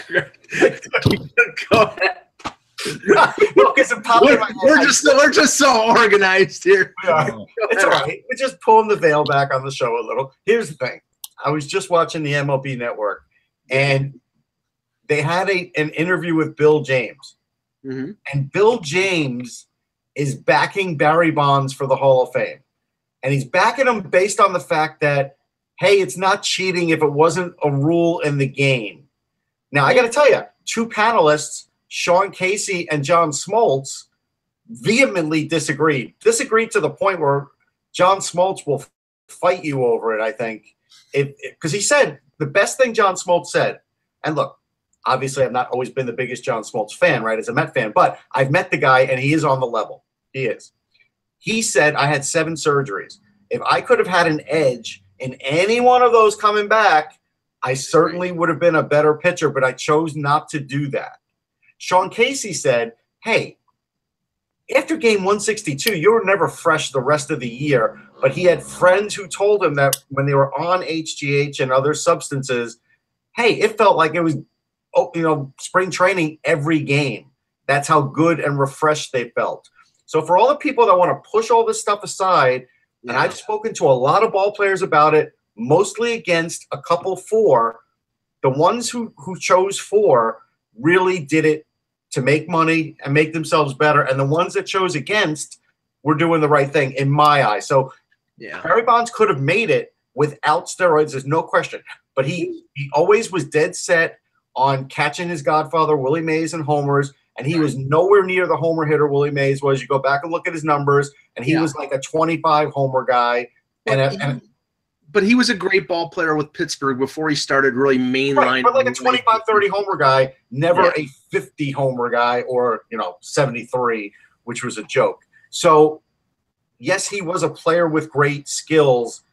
Go ahead. Look, it's we're just so organized here. It's all right. We're just pulling the veil back on the show a little. Here's the thing. I was just watching the MLB Network, and they had an interview with Bill James. Mm-hmm. And Bill James is backing Barry Bonds for the Hall of Fame. And he's backing him based on the fact that, hey, it's not cheating if it wasn't a rule in the game. Now, I got to tell you, two panelists, Sean Casey and John Smoltz, vehemently disagreed to the point where John Smoltz will fight you over it, I think. Because he said the best thing John Smoltz said, and look, obviously I've not always been the biggest John Smoltz fan, right, as a Met fan, but I've met the guy, and he is on the level. He is. He said, I had 7 surgeries. If I could have had an edge in any one of those coming back, I certainly would have been a better pitcher, but I chose not to do that. Sean Casey said, hey, after game 162, you were never fresh the rest of the year, but he had friends who told him that when they were on HGH and other substances, hey, it felt like it was, spring training every game. That's how good and refreshed they felt. So for all the people that want to push all this stuff aside, and I've spoken to a lot of ball players about it, mostly against, a couple for, the ones who chose for really did it to make money and make themselves better. And the ones that chose against were doing the right thing in my eyes. So Barry Bonds could have made it without steroids. There's no question. But he always was dead set on catching his godfather, Willie Mays, and homers. And he was nowhere near the homer hitter Willie Mays was. You go back and look at his numbers, and he was like a 25 homer guy. But he was a great ball player with Pittsburgh before he started really mainline. Right, but like a 25, 30 homer guy, never a 50 homer guy or, 73, which was a joke. So, yes, he was a player with great skills,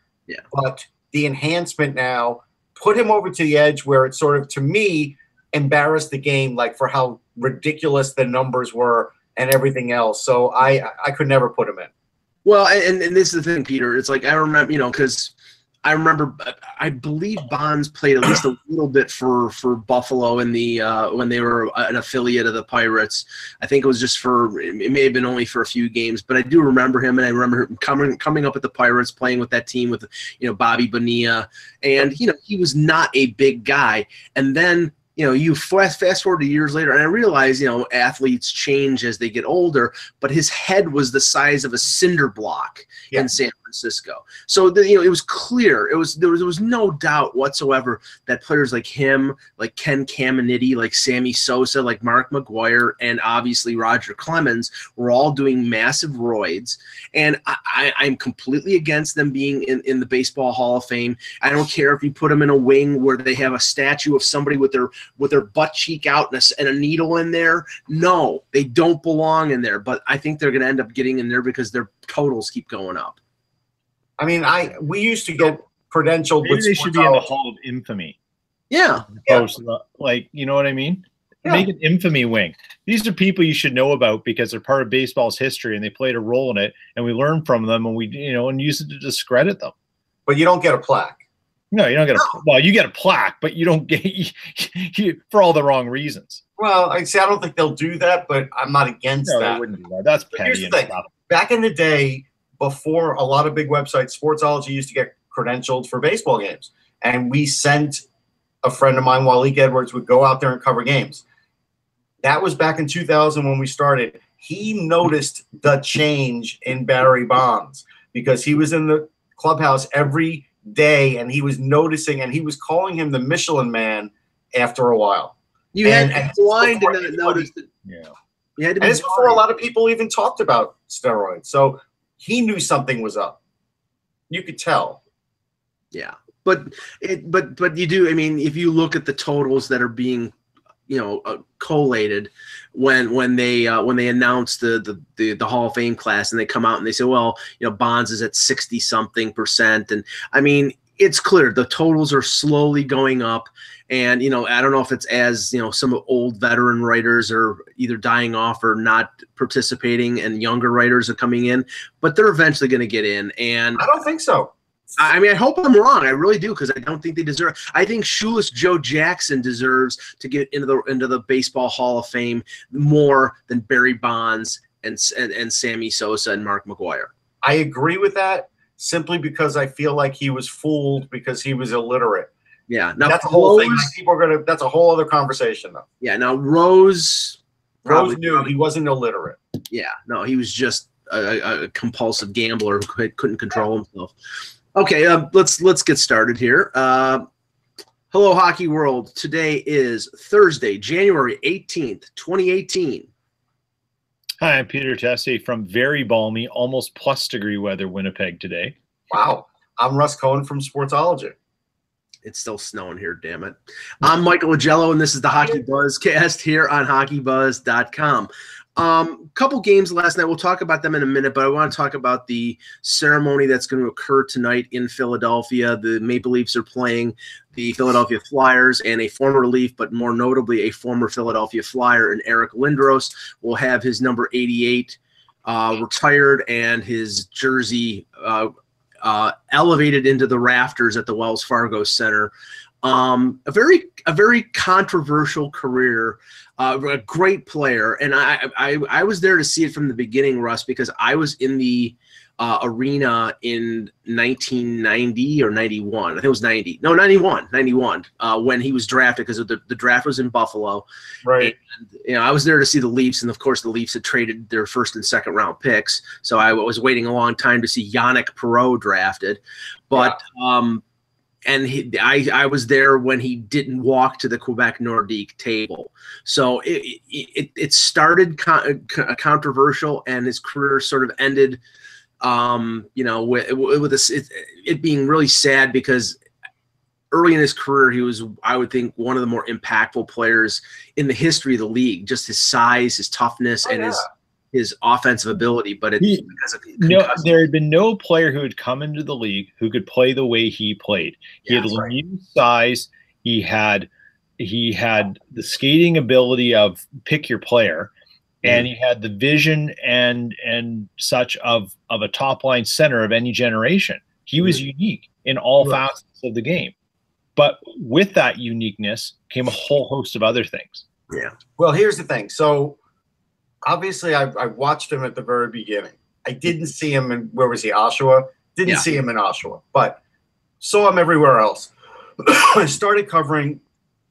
but the enhancement now put him over to the edge where it sort of, to me, embarrassed the game, like for how ridiculous the numbers were and everything else. So I could never put him in. Well, and this is the thing, Peter. It's like I remember, because I remember, I believe Bonds played at least a little bit for Buffalo in the when they were an affiliate of the Pirates. I think it was just it may have been only for a few games, but I do remember him, and I remember him coming up at the Pirates, playing with that team with Bobby Bonilla, and he was not a big guy, and then. You fast forward to years later, and I realize, athletes change as they get older, but his head was the size of a cinder block in San Francisco. So, it was clear. There was no doubt whatsoever that players like him, like Ken Caminiti, like Sammy Sosa, like Mark McGwire, and obviously Roger Clemens were all doing massive roids. And I'm completely against them being in the Baseball Hall of Fame. I don't care if you put them in a wing where they have a statue of somebody with their butt cheek out and a needle in there. No, they don't belong in there. But I think they're going to end up getting in there because their totals keep going up. I mean, we used to get credentialed. Maybe they should be in the Hall of Infamy. Yeah. Like, you know what I mean? Yeah. Make an infamy wing. These are people you should know about because they're part of baseball's history and they played a role in it, and we learn from them, and we and use it to discredit them. But you don't get a plaque. No, you don't get well, you get a plaque, but you don't get for all the wrong reasons. Well, I don't think they'll do that, but I'm not against that. No, they wouldn't do that. That's petty and stuff. Back in the day, before a lot of big websites, Sportsology used to get credentialed for baseball games. And we sent a friend of mine, Waleek Edwards, would go out there and cover games. That was back in 2000 when we started. He noticed the change in Barry Bonds because he was in the clubhouse every day, and he was noticing, and he was calling him the Michelin Man after a while. You had to be blind to not notice it. Yeah. You had to be and it's before a lot of people even talked about steroids. So he knew something was up. You could tell. Yeah. But you do, I mean, if you look at the totals that are being collated when they announce the Hall of Fame class, and they come out and they say, well, Bonds is at 60-something%, and I mean, it's clear the totals are slowly going up, and I don't know if it's as some old veteran writers are either dying off or not participating, and younger writers are coming in, but they're eventually going to get in. And I don't think so. I mean, I hope I'm wrong. I really do, because I don't think they deserve. I think shoeless Joe Jackson deserves to get into the Baseball Hall of Fame more than Barry Bonds and Sammy Sosa and Mark McGwire. I agree with that, simply because I feel like he was fooled because he was illiterate. Yeah, now that's a whole thing. Like, people are gonna. That's a whole other conversation, though. Yeah, now Rose knew he wasn't illiterate. Yeah, no, he was just a compulsive gambler who couldn't control himself. Okay, let's get started here. Hello, Hockey World. Today is Thursday, January 18th, 2018. Hi, I'm Peter Tessie from very balmy, almost plus degree weather, Winnipeg today. Wow. I'm Russ Cohen from Sportsology. It's still snowing here, damn it. I'm Michael Agello, and this is the HockeyBuzzcast here on HockeyBuzz.com. Couple games last night. We'll talk about them in a minute, but I want to talk about the ceremony that's going to occur tonight in Philadelphia. The Maple Leafs are playing the Philadelphia Flyers, and a former Leaf, but more notably a former Philadelphia Flyer, and Eric Lindros will have his number 88 retired and his jersey elevated into the rafters at the Wells Fargo Center. A very controversial career, a great player, and I was there to see it from the beginning, Russ, because I was in the arena in 1990 or 91. I think it was 91 when he was drafted, because the draft was in Buffalo. Right. And, I was there to see the Leafs, and of course the Leafs had traded their first and second round picks, so I was waiting a long time to see Yannick Perreault drafted, but. Yeah. And I was there when he didn't walk to the Quebec Nordique table. So it started controversial, and his career sort of ended, with it being really sad, because early in his career, he was, I would think, one of the more impactful players in the history of the league. Just his size, his toughness, and his offensive ability, but there had been no player who had come into the league who could play the way he played. He had Lemieux size. He had the skating ability of pick your player, and he had the vision and such of a top line center of any generation. He was unique in all facets of the game, but with that uniqueness came a whole host of other things. Yeah. Well, here's the thing. So. Obviously, I watched him at the very beginning. I didn't see him in, where was he, Oshawa? Didn't see him in Oshawa, but saw him everywhere else. I started covering,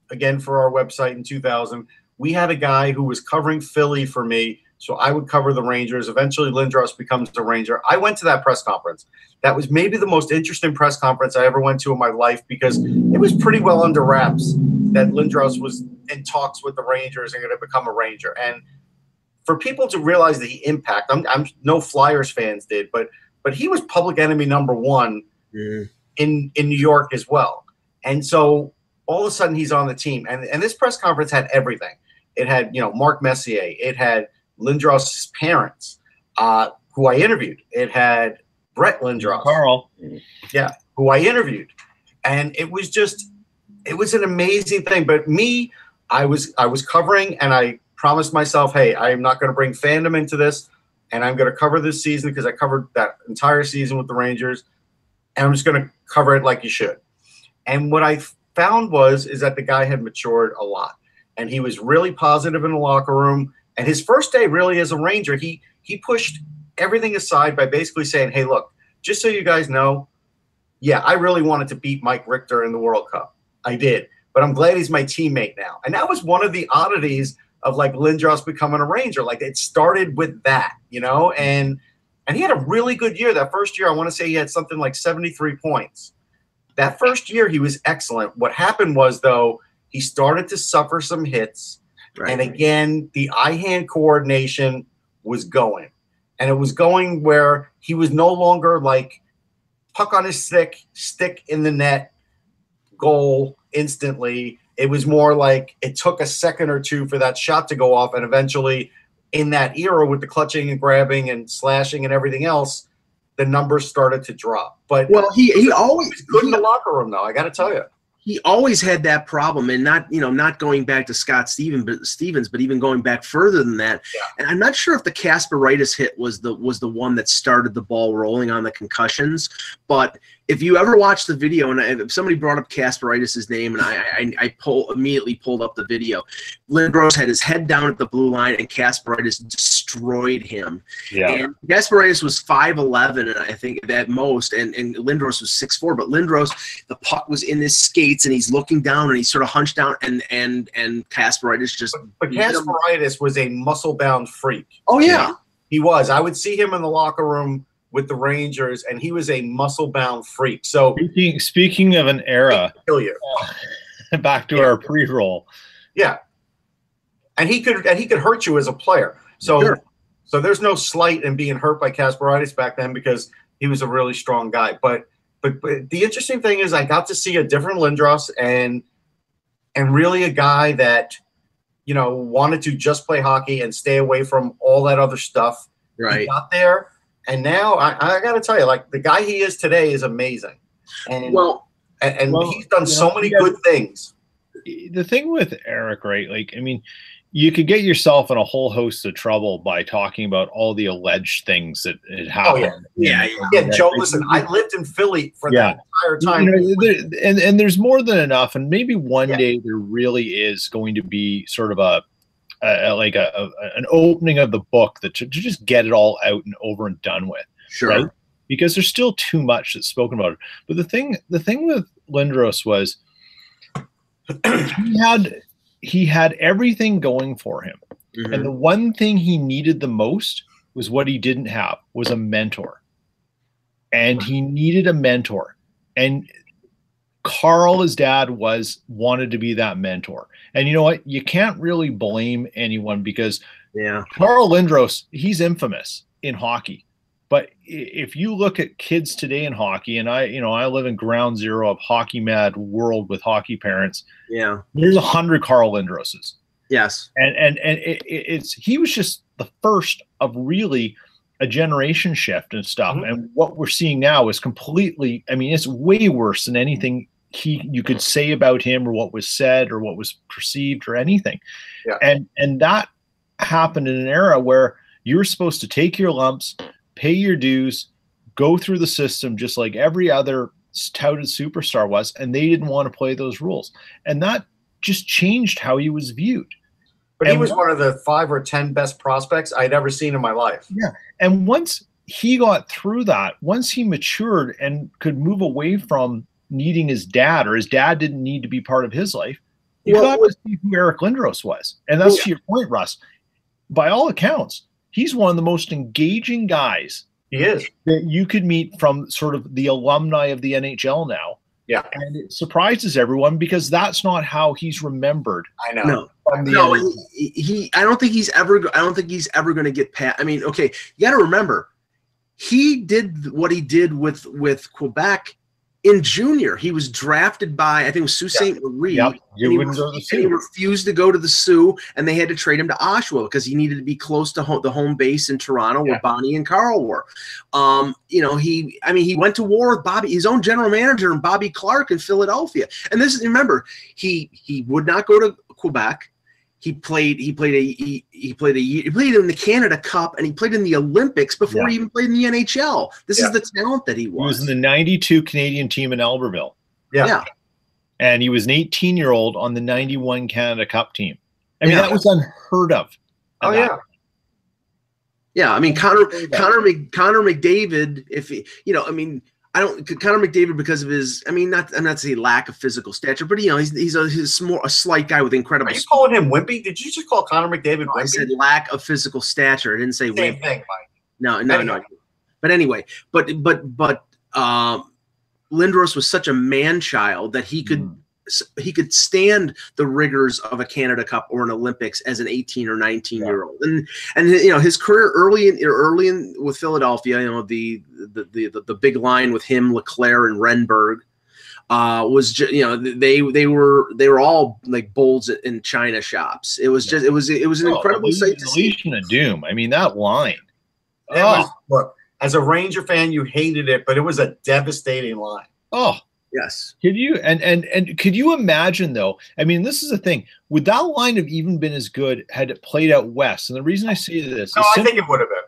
again, for our website in 2000. We had a guy who was covering Philly for me, so I would cover the Rangers. Eventually, Lindros becomes a Ranger. I went to that press conference. That was maybe the most interesting press conference I ever went to in my life, because it was pretty well under wraps that Lindros was in talks with the Rangers and going to become a Ranger. And for people to realize the impact, I'm no Flyers fans did, but he was public enemy number one in New York as well. And so all of a sudden he's on the team. And this press conference had everything. It had, Mark Messier. It had Lindros' parents, who I interviewed. It had Brett Lindros. Carl. Yeah, who I interviewed. And it was an amazing thing. But me, I was covering, and I promised myself, hey, I am not going to bring fandom into this, and I'm going to cover this season, because I covered that entire season with the Rangers, and I'm just going to cover it like you should. And what I found is that the guy had matured a lot, and he was really positive in the locker room. And his first day really as a Ranger, he pushed everything aside by basically saying, hey, look, just so you guys know, yeah, I really wanted to beat Mike Richter in the World Cup. I did, but I'm glad he's my teammate now. And that was one of the oddities of like Lindros becoming a Ranger. Like, it started with that, and he had a really good year. That first year, I want to say he had something like 73 points. That first year, he was excellent. What happened was, though, he started to suffer some hits. Right. And again, the eye-hand coordination was going. And it was going where he was no longer like puck on his stick in the net, goal instantly. It was more like it took a second or two for that shot to go off, and eventually, in that era with the clutching and grabbing and slashing and everything else, the numbers started to drop. But he always good in the locker room, though. I got to tell you, he always had that problem, and not going back to Scott Stevens, but even going back further than that. Yeah. And I'm not sure if the Kasperitis hit was the one that started the ball rolling on the concussions, but if you ever watch the video, and if somebody brought up Kasparaitis' name, and I immediately pulled up the video, Lindros had his head down at the blue line, and Kasparaitis destroyed him. Yeah. And Kasparaitis was 5'11", and I think at most, and Lindros was 6'4". But Lindros, the puck was in his skates, and he's looking down, and he's sort of hunched down, and Kasparaitis just. But Kasparaitis was a muscle-bound freak. Oh yeah, he was. I would see him in the locker room with the Rangers, and he was a muscle-bound freak. So speaking of an era, kill you. Back to our pre-roll. Yeah, and he could hurt you as a player. So Sure. So there's no slight in being hurt by Kasparaitis back then because he was a really strong guy. But the interesting thing is I got to see a different Lindros and really a guy that wanted to just play hockey and stay away from all that other stuff. right. He got there. And now I got to tell you, like the guy he is today is amazing, and he's done so many good things. The thing with Eric, right? Like, I mean, you could get yourself in a whole host of trouble by talking about all the alleged things that had happened. Yeah, Joe. Listen, I lived in Philly for that entire time, and there's more than enough. And maybe one day there really is going to be sort of an opening of the book that to just get it all out and over and done with. Sure. Right? Because there's still too much that's spoken about it. But the thing with Lindros was he had everything going for him. Mm-hmm. And the one thing he needed the most was what he didn't have, was a mentor. And he needed a mentor. And Carl, his dad, wanted to be that mentor. And you know what? You can't really blame anyone because Carl Lindros, he's infamous in hockey. But if you look at kids today in hockey, and I live in ground zero of hockey mad world with hockey parents. Yeah, there's 100 Carl Lindroses. Yes, and he was just the first of really a generation shift and stuff. Mm-hmm. And what we're seeing now is completely. I mean, it's way worse than anything you could say about him or what was said or what was perceived or anything. Yeah. And that happened in an era where you were supposed to take your lumps, pay your dues, go through the system just like every other touted superstar was, and they didn't want to play those rules. And that just changed how he was viewed. But he was one of the 5 or 10 best prospects I'd ever seen in my life. Yeah. And once he got through that, once he matured and could move away from needing his dad, or his dad didn't need to be part of his life, you got to see who Eric Lindros was. And that's to your point, Russ. By all accounts, he's one of the most engaging guys that you could meet from sort of the alumni of the NHL now. Yeah. And it surprises everyone because that's not how he's remembered. I know. I don't think he's ever going to get past. I mean, okay, you got to remember, he did what he did with Quebec in junior. He was drafted by, I think it was Sault Ste. Marie. Yep. He refused to go to the Sioux, and they had to trade him to Oshawa because he needed to be close to the home base in Toronto where Bonnie and Carl were. He went to war with Bobby, his own general manager, and Bobby Clark in Philadelphia. And remember, he would not go to Quebec. He played in the Canada Cup, and he played in the Olympics before he even played in the NHL. This is the talent that he was. He was in the 92 Canadian team in Albertville. Yeah. And he was an 18-year-old on the 91 Canada Cup team. I mean, that was unheard of. Oh, yeah. Yeah, I mean, Connor McDavid, Connor McDavid, because of his, I'm not saying lack of physical stature, but he's a slight guy with incredible. Are you calling him wimpy? Did you just call Connor McDavid wimpy? I said lack of physical stature. I didn't say same wimpy. thing, Mike. No. But anyway, but Lindros was such a man-child that he could stand the rigors of a Canada Cup or an Olympics as an 18 or 19-year-old. And his career early in with Philadelphia, the big line with him, Leclerc and Renberg, was just, they were all like bulls in China shops. It was just it was an incredible sight to see. Legion of Doom. I mean, that line. Look, as a Ranger fan, you hated it, but it was a devastating line. Oh. Yes. Could you and could you imagine though? I mean, this is the thing. Would that line have even been as good had it played out west? And the reason I say this, I think it would have been.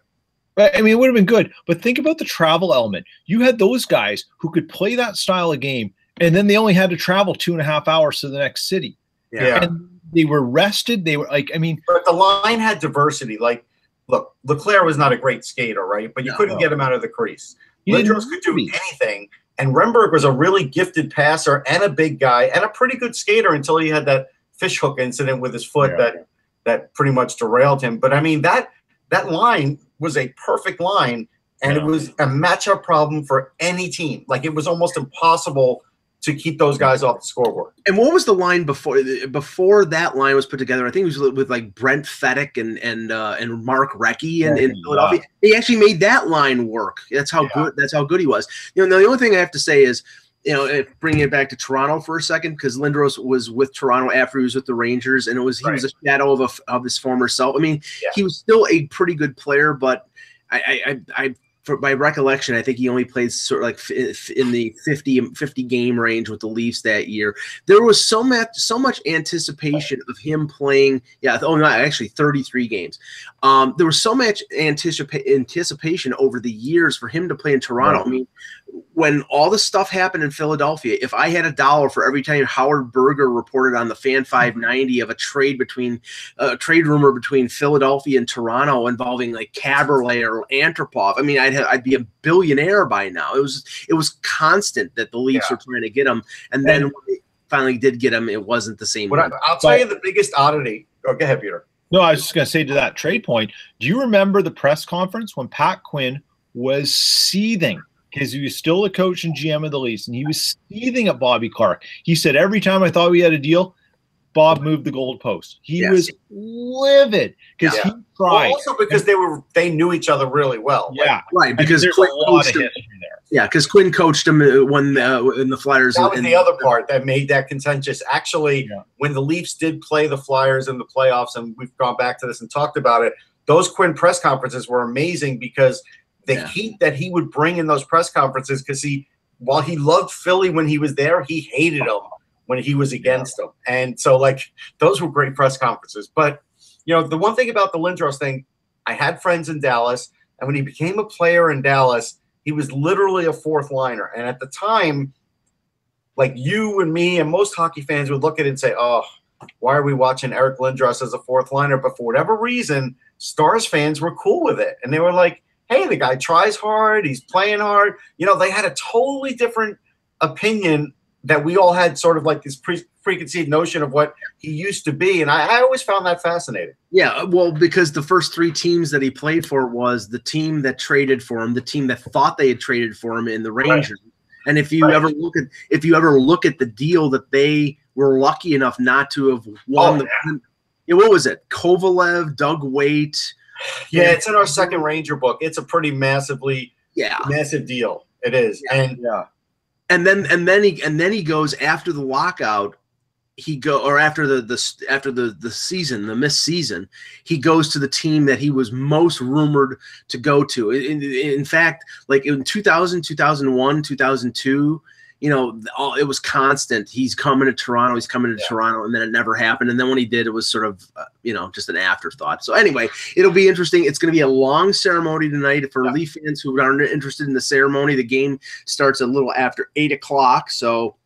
I mean, it would have been good. But think about the travel element. You had those guys who could play that style of game, and then they only had to travel 2.5 hours to the next city. Yeah. And they were rested. They were like, I mean. But the line had diversity. Like, look, Leclerc was not a great skater, right? But you couldn't get him out of the crease. Lindros could do anything. And Remberg was a really gifted passer and a big guy and a pretty good skater until he had that fishhook incident with his foot that pretty much derailed him. But, I mean, that line was a perfect line, and it was a matchup problem for any team. Like, it was almost impossible to keep those guys off the scoreboard. And what was the line before that line was put together? I think it was with like Brent Fedek and Mark Recchi in Philadelphia. He actually made that line work. That's how good. That's how good he was. You know, the only thing I have to say is, you know, bringing it back to Toronto for a second, because Lindros was with Toronto after he was with the Rangers, and he was a shadow of his former self. I mean, he was still a pretty good player, but I for my recollection, I think he only played sort of like in the 50 game range with the Leafs that year. There was so much anticipation of him playing. Yeah, actually 33 games. There was so much anticipation over the years for him to play in Toronto. Right. I mean, when all the stuff happened in Philadelphia, if I had $1 for every time Howard Berger reported on the Fan 590 of a trade rumor between Philadelphia and Toronto involving like Caberlet or Antropov, I mean, I'd be a billionaire by now. It was constant that the Leafs were trying to get him, and then when they finally did get him, it wasn't the same. I'll tell you the biggest oddity. Oh, go ahead, Peter. No, I was just going to say to that trade point. Do you remember the press conference when Pat Quinn was seething? Because he was still the coach and GM of the Leafs, and he was seething at Bobby Clarke. He said, every time I thought we had a deal, Bob moved the goalpost. He was livid because he tried. Well, also because they knew each other really well. Yeah, right. Because there's Quinn a lot of history there. Yeah, because Quinn coached him when in the Flyers. That was the other part that made that contentious. Actually, when the Leafs did play the Flyers in the playoffs, and we've gone back to this and talked about it, those Quinn press conferences were amazing because the heat that he would bring in those press conferences, because while he loved Philly when he was there, he hated them when he was against them. And so, like, those were great press conferences. But, you know, the one thing about the Lindros thing, I had friends in Dallas, and when he became a player in Dallas, he was literally a fourth liner. And at the time, like, you and me and most hockey fans would look at it and say, oh, why are we watching Eric Lindros as a fourth liner? But for whatever reason, Stars fans were cool with it. And they were like, hey, the guy tries hard. He's playing hard. You know, they had a totally different opinion that we all had sort of like this preconceived notion of what he used to be. And I always found that fascinating. Yeah, well, because the first three teams that he played for was the team that traded for him, the team that thought they had traded for him in the Rangers. Right. And if you ever look at the deal that they were lucky enough not to have won, what was it? Kovalev, Doug Waite. Yeah, it's in our second Ranger book. It's a pretty massive deal. It is. Yeah. And then he goes after the lockout. After the season, the missed season, he goes to the team that he was most rumored to go to. In fact, like in 2000, 2001, 2002, you know, it was constant. He's coming to Toronto. He's coming to Toronto, and then it never happened. And then when he did, it was sort of, just an afterthought. So anyway, it'll be interesting. It's going to be a long ceremony tonight for Leaf fans who aren't interested in the ceremony. The game starts a little after 8:00. So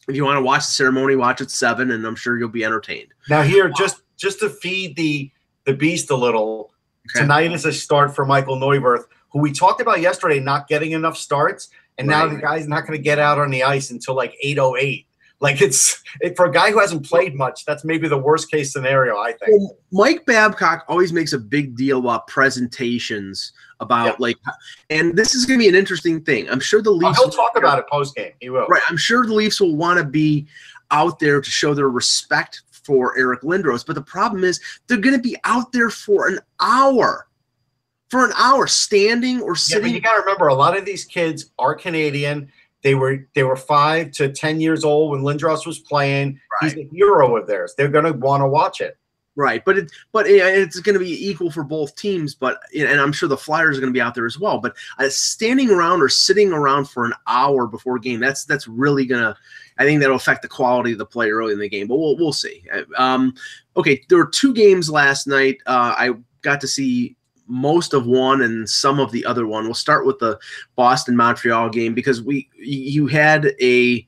if you want to watch the ceremony, watch at 7, and I'm sure you'll be entertained. Now here, just to feed the beast a little, tonight is a start for Michael Neuwirth, who we talked about yesterday not getting enough starts. And now the guy's not going to get out on the ice until like 8:08. Like for a guy who hasn't played much, that's maybe the worst case scenario, I think. Well, Mike Babcock always makes a big deal about presentations and this is going to be an interesting thing. I'm sure the Leafs. He'll talk about it post game. He will. Right. I'm sure the Leafs will want to be out there to show their respect for Eric Lindros, but the problem is they're going to be out there for an hour. For an hour, standing or sitting. Yeah, but you got to remember, a lot of these kids are Canadian. They were 5 to 10 years old when Lindros was playing. Right. He's a hero of theirs. They're going to want to watch it. Right, but it's going to be equal for both teams. And I'm sure the Flyers are going to be out there as well. But standing around or sitting around for an hour before a game, that's really going to. I think that'll affect the quality of the play early in the game. But we'll see. Okay, there were 2 games last night. I got to see most of one and some of the other one. We'll start with the Boston-Montreal game because you had a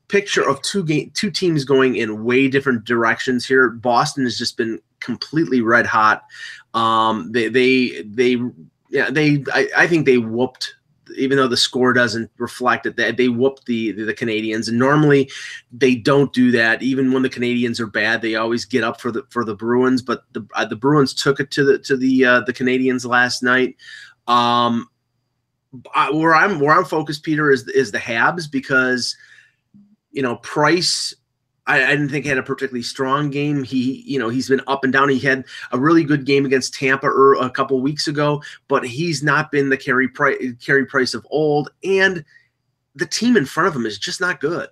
picture of two teams going in way different directions here. Boston has just been completely red hot. I think they whooped, even though the score doesn't reflect it, they whooped the Canadiens, and normally they don't do that. Even when the Canadiens are bad, they always get up for the Bruins. But the Bruins took it to the Canadiens last night. Where I'm focused, Peter, is the Habs, because Price, I didn't think had a particularly strong game. He's been up and down. He had a really good game against Tampa a couple weeks ago, but he's not been the Carey Price of old, and the team in front of him is just not good.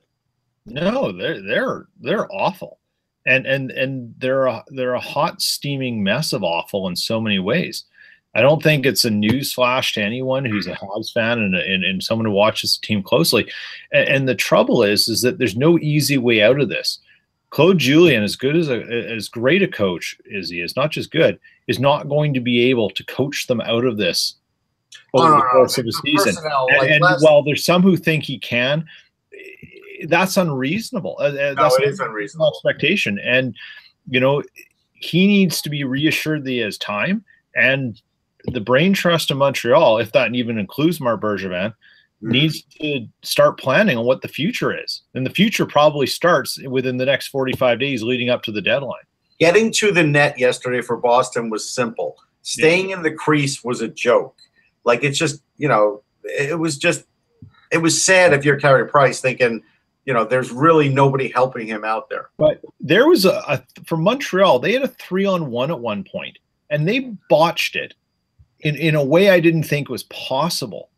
No, they're awful, and they're a hot steaming mess of awful in so many ways. I don't think it's a news flash to anyone who's a Habs fan and someone who watches the team closely. And the trouble is that there's no easy way out of this. Claude Julien, as great a coach as he is, not just good, is not going to be able to coach them out of this over the course of the season. While there's some who think he can, that's unreasonable. That's it is unreasonable expectation. And he needs to be reassured that he has time, and the brain trust in Montreal, if that even includes Marc Bergevin, needs to start planning on what the future is. And the future probably starts within the next 45 days leading up to the deadline. Getting to the net yesterday for Boston was simple. Staying in the crease was a joke. Like, it's just, it was sad if you're Carey Price thinking, there's really nobody helping him out there. But there was for Montreal, they had a 3-on-1 at one point, and they botched it in a way I didn't think was possible.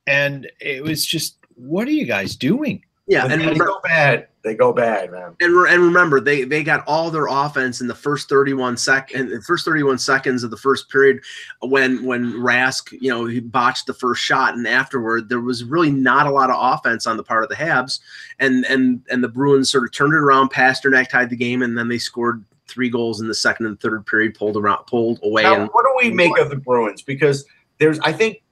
And it was just, what are you guys doing? Yeah, and they go bad. They go bad, man. And remember, they got all their offense in the first 31 seconds of the first period when Rask, he botched the first shot, and afterward there was really not a lot of offense on the part of the Habs, and the Bruins sort of turned it around. Pasternak tied the game, and then they scored 3 goals in the second and third period, pulled away. Now, what do we make of the Bruins? Because I think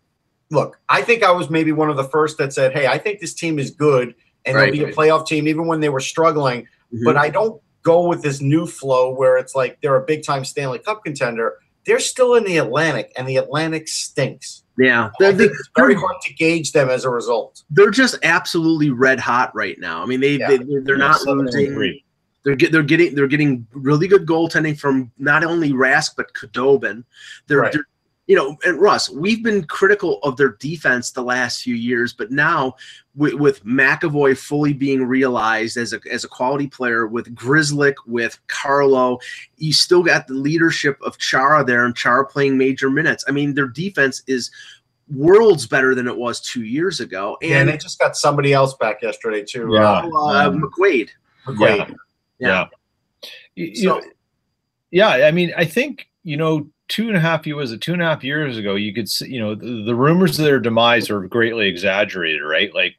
I was maybe one of the first that said, hey, I think this team is good and they'll be a playoff team even when they were struggling. Mm-hmm. But I don't go with this new flow where it's like they're a big-time Stanley Cup contender. They're still in the Atlantic, and the Atlantic stinks. Yeah. It's very hard to gauge them as a result. They're just absolutely red hot right now. I mean, they're not losing. They're getting really good goaltending from not only Rask but Khudobin. And Russ, we've been critical of their defense the last few years, but now with McAvoy fully being realized as a quality player, with Grzelcyk, with Carlo, you still got the leadership of Chara there, and Chara playing major minutes. I mean, their defense is worlds better than it was 2 years ago. And they just got somebody else back yesterday too. McQuaid. Yeah. I mean, I think 2.5 years ago, you could see, the rumors of their demise are greatly exaggerated, right? Like,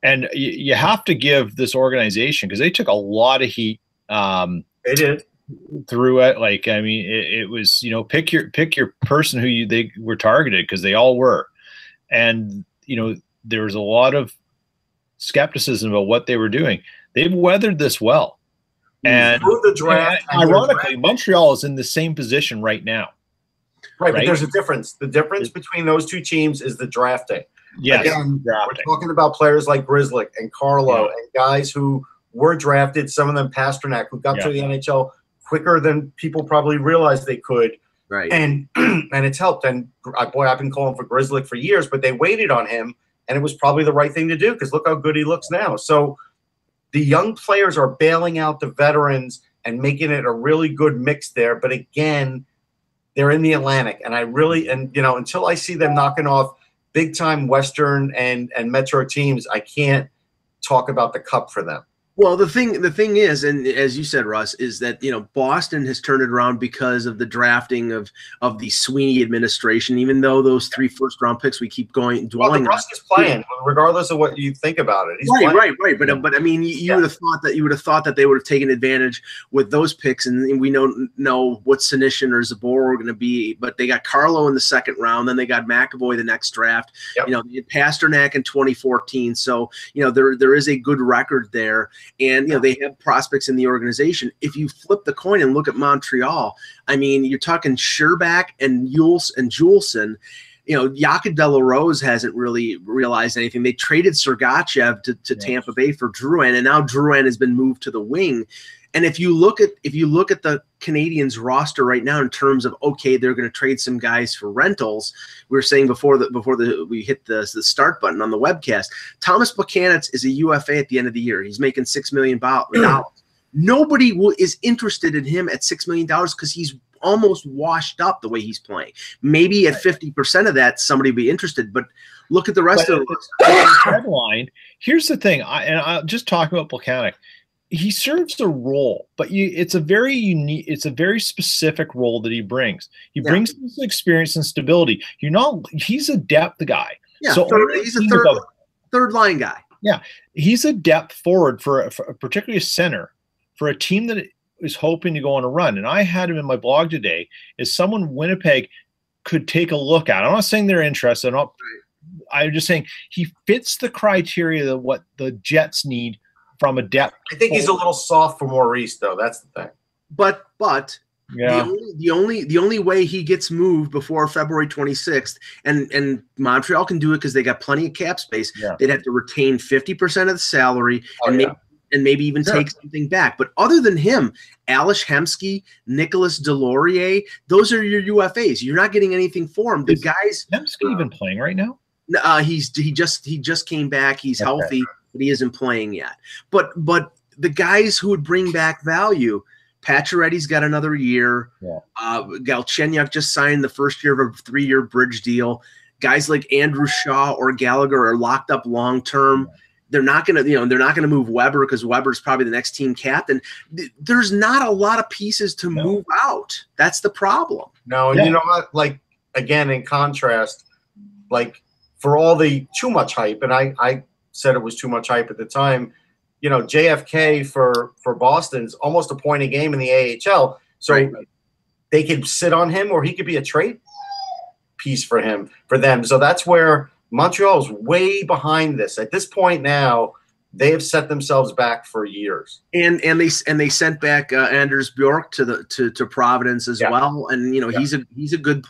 and you have to give this organization, because they took a lot of heat. They did through it. Like, I mean, it was, pick your person who they were targeted, because they all were, and there was a lot of skepticism about what they were doing. They've weathered this well. And through the draft, ironically, Montreal is in the same position right now. Right, but there's a difference. The difference between those two teams is the drafting. Yes, again, we're talking about players like Grzelcyk and Carlo and guys who were drafted. Some of them, Pasternak, who got to the NHL quicker than people probably realized they could. Right, and it's helped. And I've been calling for Grzelcyk for years, but they waited on him, and it was probably the right thing to do, because look how good he looks now. So the young players are bailing out the veterans and making it a really good mix there. But again, they're in the Atlantic, and until I see them knocking off big time Western and Metro teams, I can't talk about the Cup for them. Well, the thing is, and as you said, Russ, is that Boston has turned it around because of the drafting of the Sweeney administration. Even though those 3 first-round picks we keep dwelling on. Russ is playing, regardless of what you think about it. He's right. But I mean, you would have thought that they would have taken advantage with those picks, and we know what Sinishin or Zabor were going to be. But they got Carlo in the 2nd round, then they got McAvoy the next draft. Yep. They had Pasternak in 2014, so there is a good record there. And they have prospects in the organization. If you flip the coin and look at Montreal, I mean, you're talking Scherbak and Juleson. Jakob De La Rose hasn't really realized anything. They traded Sergachev to Tampa Bay for Drouin, and now Drouin has been moved to the wing. And if you look at the Canadiens roster right now in terms of, okay, they're going to trade some guys for rentals. We were saying before we hit the start button on the webcast, Thomas Buchanan is a UFA at the end of the year. He's making $6 million. Nobody is interested in him at $6 million because he's almost washed up the way he's playing. Maybe at 50% of that, somebody would be interested, but look at the rest of the headline. Here's the thing, I'm just talking about Buchanan. He serves a role, but it's a very unique, it's a very specific role that he brings. He brings this experience and stability. He's a depth guy. Yeah, so he's a third line guy. Yeah, he's a depth forward for particularly a center for a team that is hoping to go on a run. And I had him in my blog today as someone Winnipeg could take a look at. I'm not saying they're interested. I'm just saying he fits the criteria of what the Jets need from a depth. I think he's a little soft for Maurice, though. That's the thing. But the only way he gets moved before February 26th, and Montreal can do it because they got plenty of cap space. Yeah. They'd have to retain 50% of the salary and maybe even take something back. But other than him, Alish Hemsky, Nicholas Delorier, those are your UFAs. You're not getting anything for him. The guys. Hemsky even playing right now? He just came back. He's healthy, but he isn't playing yet. But the guys who would bring back value, Pacioretty's got another year. Yeah. Galchenyuk just signed the first year of a 3-year bridge deal. Guys like Andrew Shaw or Gallagher are locked up long term. Yeah. They're not gonna move Weber because Weber's probably the next team captain. There's not a lot of pieces to move out. That's the problem. No, and you know what? Like, again, in contrast, like for all the too much hype, and I said it was too much hype at the time. JFK for Boston's almost a point a game in the AHL. So they could sit on him, or he could be a trade piece for them. So that's where Montreal is way behind this. At this point now, they have set themselves back for years. And they sent back Anders Bjork to Providence as well. And he's a good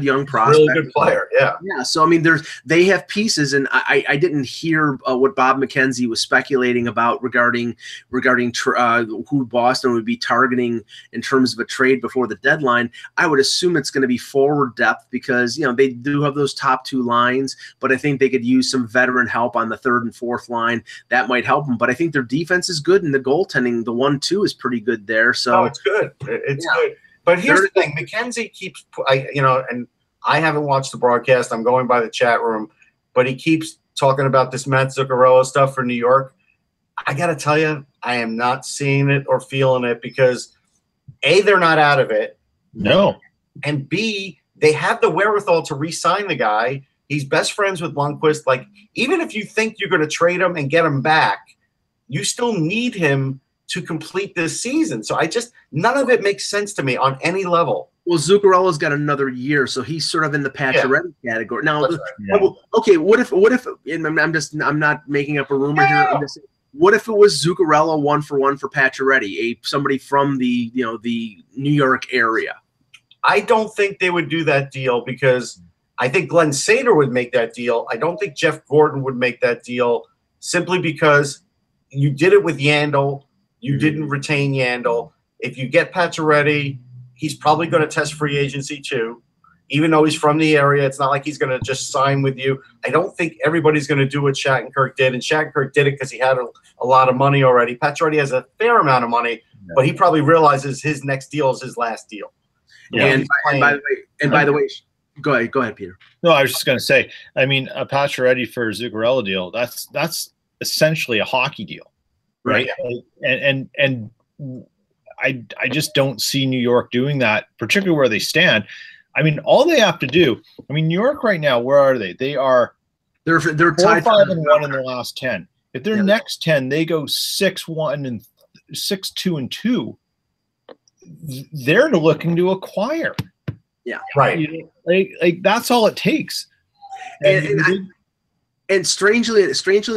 young prospect. Really good player, yeah. Yeah. So I mean, they have pieces, and I didn't hear what Bob McKenzie was speculating about regarding who Boston would be targeting in terms of a trade before the deadline. I would assume it's going to be forward depth because they do have those top 2 lines, but I think they could use some veteran help on the 3rd and 4th line. That might help them, but I think their defense is good, and the goaltending, the 1-2 is pretty good there. So it's good. It's good. But here's the thing: McKenzie keeps, and I haven't watched the broadcast. I'm going by the chat room, but he keeps talking about this Matt Zuccarello stuff for New York. I got to tell you, I am not seeing it or feeling it because A, they're not out of it. No. And B, they have the wherewithal to re-sign the guy. He's best friends with Lundqvist. Like, even if you think you're going to trade him and get him back, you still need him to complete this season. So none of it makes sense to me on any level. Well, Zuccarello's got another year, so he's sort of in the Pacioretty category. Now, okay, what if I'm not making up a rumor here. What if it was Zuccarello 1-for-1 for Pacioretty, somebody from the New York area? I don't think they would do that deal because I think Glenn Sader would make that deal. I don't think Jeff Gordon would make that deal simply because you did it with Yandel. You didn't retain Yandel. If you get Pacioretty, he's probably going to test free agency too. Even though he's from the area, it's not like he's going to just sign with you. I don't think everybody's going to do what Shattenkirk did, and Shattenkirk did it because he had a lot of money already. Pacioretty has a fair amount of money, but he probably realizes his next deal is his last deal. Yeah. And by the way, go ahead, Peter. No, I was just going to say, I mean, a Pacioretty for Zuccarello deal, that's essentially a hockey deal. right? And I just don't see New York doing that, particularly where they stand. I mean, all they have to do. I mean, New York right now, where are they? They're tied 4-5-1 in their last 10. If their next 10, they go 6-1 and 6-2-2. They're looking to acquire. Yeah, right. You know, like that's all it takes. And strangely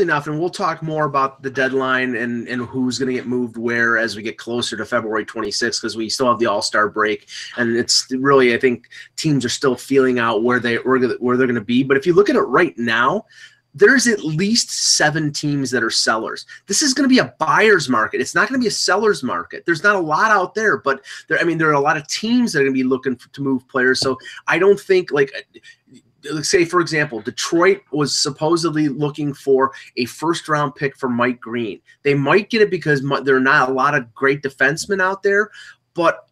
enough, and we'll talk more about the deadline and who's going to get moved where as we get closer to February 26th, because we still have the All-Star break, and it's really, I think teams are still feeling out where they're going to be. But if you look at it right now, there's at least 7 teams that are sellers. This is going to be a buyer's market. It's not going to be a seller's market. There's not a lot out there, but there are a lot of teams that are going to be looking to move players. So I don't think, like, let's say, for example, Detroit was supposedly looking for a first-round pick for Mike Green. They might get it because there are not a lot of great defensemen out there, but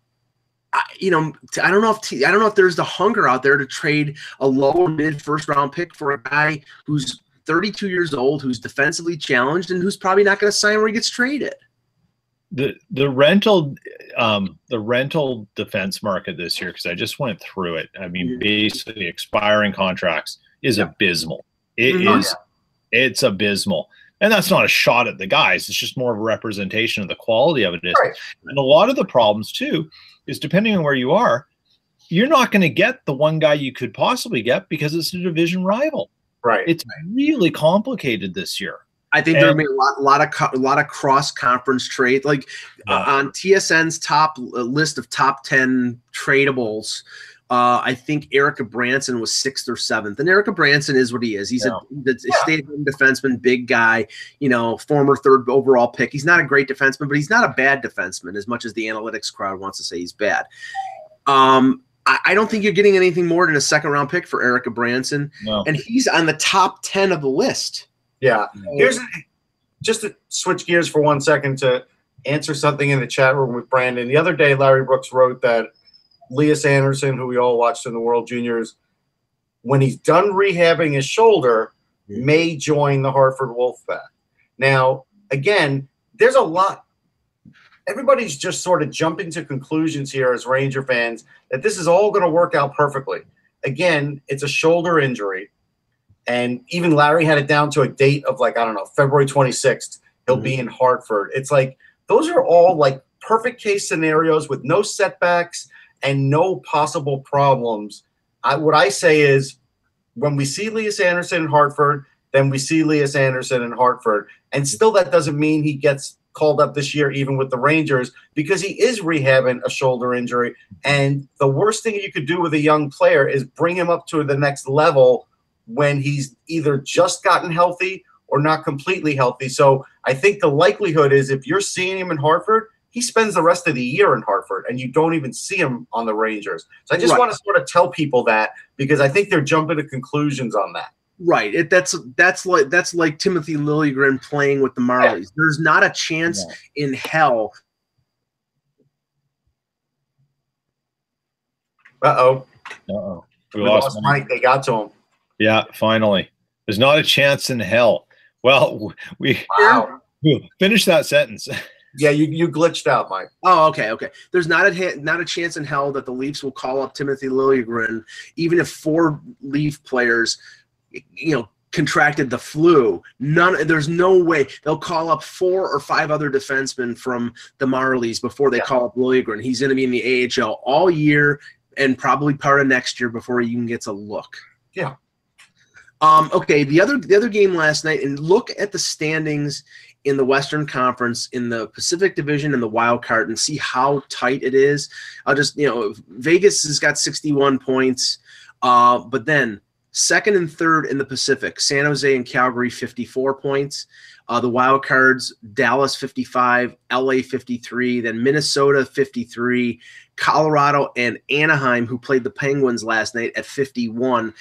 I don't know if there's the hunger out there to trade a low or mid first-round pick for a guy who's 32 years old, who's defensively challenged, and who's probably not going to sign where he gets traded. The rental defense market this year, because I just went through it. I mean, basically expiring contracts is abysmal. It's abysmal. And that's not a shot at the guys. It's just more of a representation of the quality of it is. Right. And a lot of the problems too is, depending on where you are, you're not going to get the one guy you could possibly get because it's a division rival. Right. It's really complicated this year. I think there'll be a lot of cross conference trade, like on TSN's top list of top 10 tradables. I think Erica Branson was 6th or 7th, and Erica Branson is what he is. He's a stay-at-home defenseman, big guy, former 3rd overall pick. He's not a great defenseman, but he's not a bad defenseman as much as the analytics crowd wants to say he's bad. I don't think you're getting anything more than a 2nd-round pick for Erica Branson, and he's on the top 10 of the list. Yeah. Here's just to switch gears for 1 second to answer something in the chat room with Brandon. The other day, Larry Brooks wrote that Elias Anderson, who we all watched in the World Juniors, when he's done rehabbing his shoulder, may join the Hartford Wolfpack. Now, again, there's a lot. Everybody's just sort of jumping to conclusions here as Ranger fans that this is all going to work out perfectly. Again, it's a shoulder injury. And even Larry had it down to a date of, like, I don't know, February 26th. He'll be in Hartford. It's like those are all like perfect case scenarios with no setbacks and no possible problems. What I say is, when we see Elias Anderson in Hartford, then we see Elias Anderson in Hartford. And still that doesn't mean he gets called up this year, even with the Rangers, because he is rehabbing a shoulder injury. And the worst thing you could do with a young player is bring him up to the next level when he's either just gotten healthy or not completely healthy. So I think the likelihood is, if you're seeing him in Hartford, he spends the rest of the year in Hartford, and you don't even see him on the Rangers. So I just want to sort of tell people that, because I think they're jumping to conclusions on that. Right. That's like Timothy Liljegren playing with the Marlies. Yeah. There's not a chance in hell. We lost Mike. They got to him. Yeah, finally. There's not a chance in hell. Well, we finish that sentence. Yeah, you glitched out, Mike. Oh, okay. There's not a chance in hell that the Leafs will call up Timothy Liljegren, even if 4 Leaf players, contracted the flu. There's no way they'll call up 4 or 5 other defensemen from the Marlies before they call up Liljegren. He's going to be in the AHL all year and probably part of next year before he even gets a look. Yeah. Okay, the other game last night, and look at the standings in the Western Conference, in the Pacific Division and the wild card, and see how tight it is. I'll just, Vegas has got 61 points, but then 2nd and 3rd in the Pacific, San Jose and Calgary, 54 points. The wild cards, Dallas 55, LA 53, then Minnesota 53, Colorado and Anaheim, who played the Penguins last night, at 51.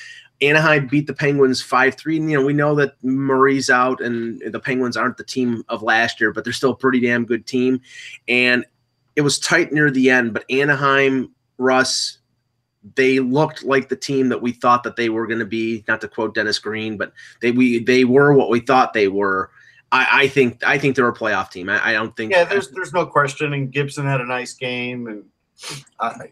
Anaheim beat the Penguins 5-3. And, we know that Murray's out and the Penguins aren't the team of last year, but they're still a pretty damn good team. And it was tight near the end, but Anaheim, Russ, they looked like the team that we thought that they were going to be, not to quote Dennis Green, but they were what we thought they were. I think they're a playoff team. I don't think. Yeah, there's no question. And Gibson had a nice game, and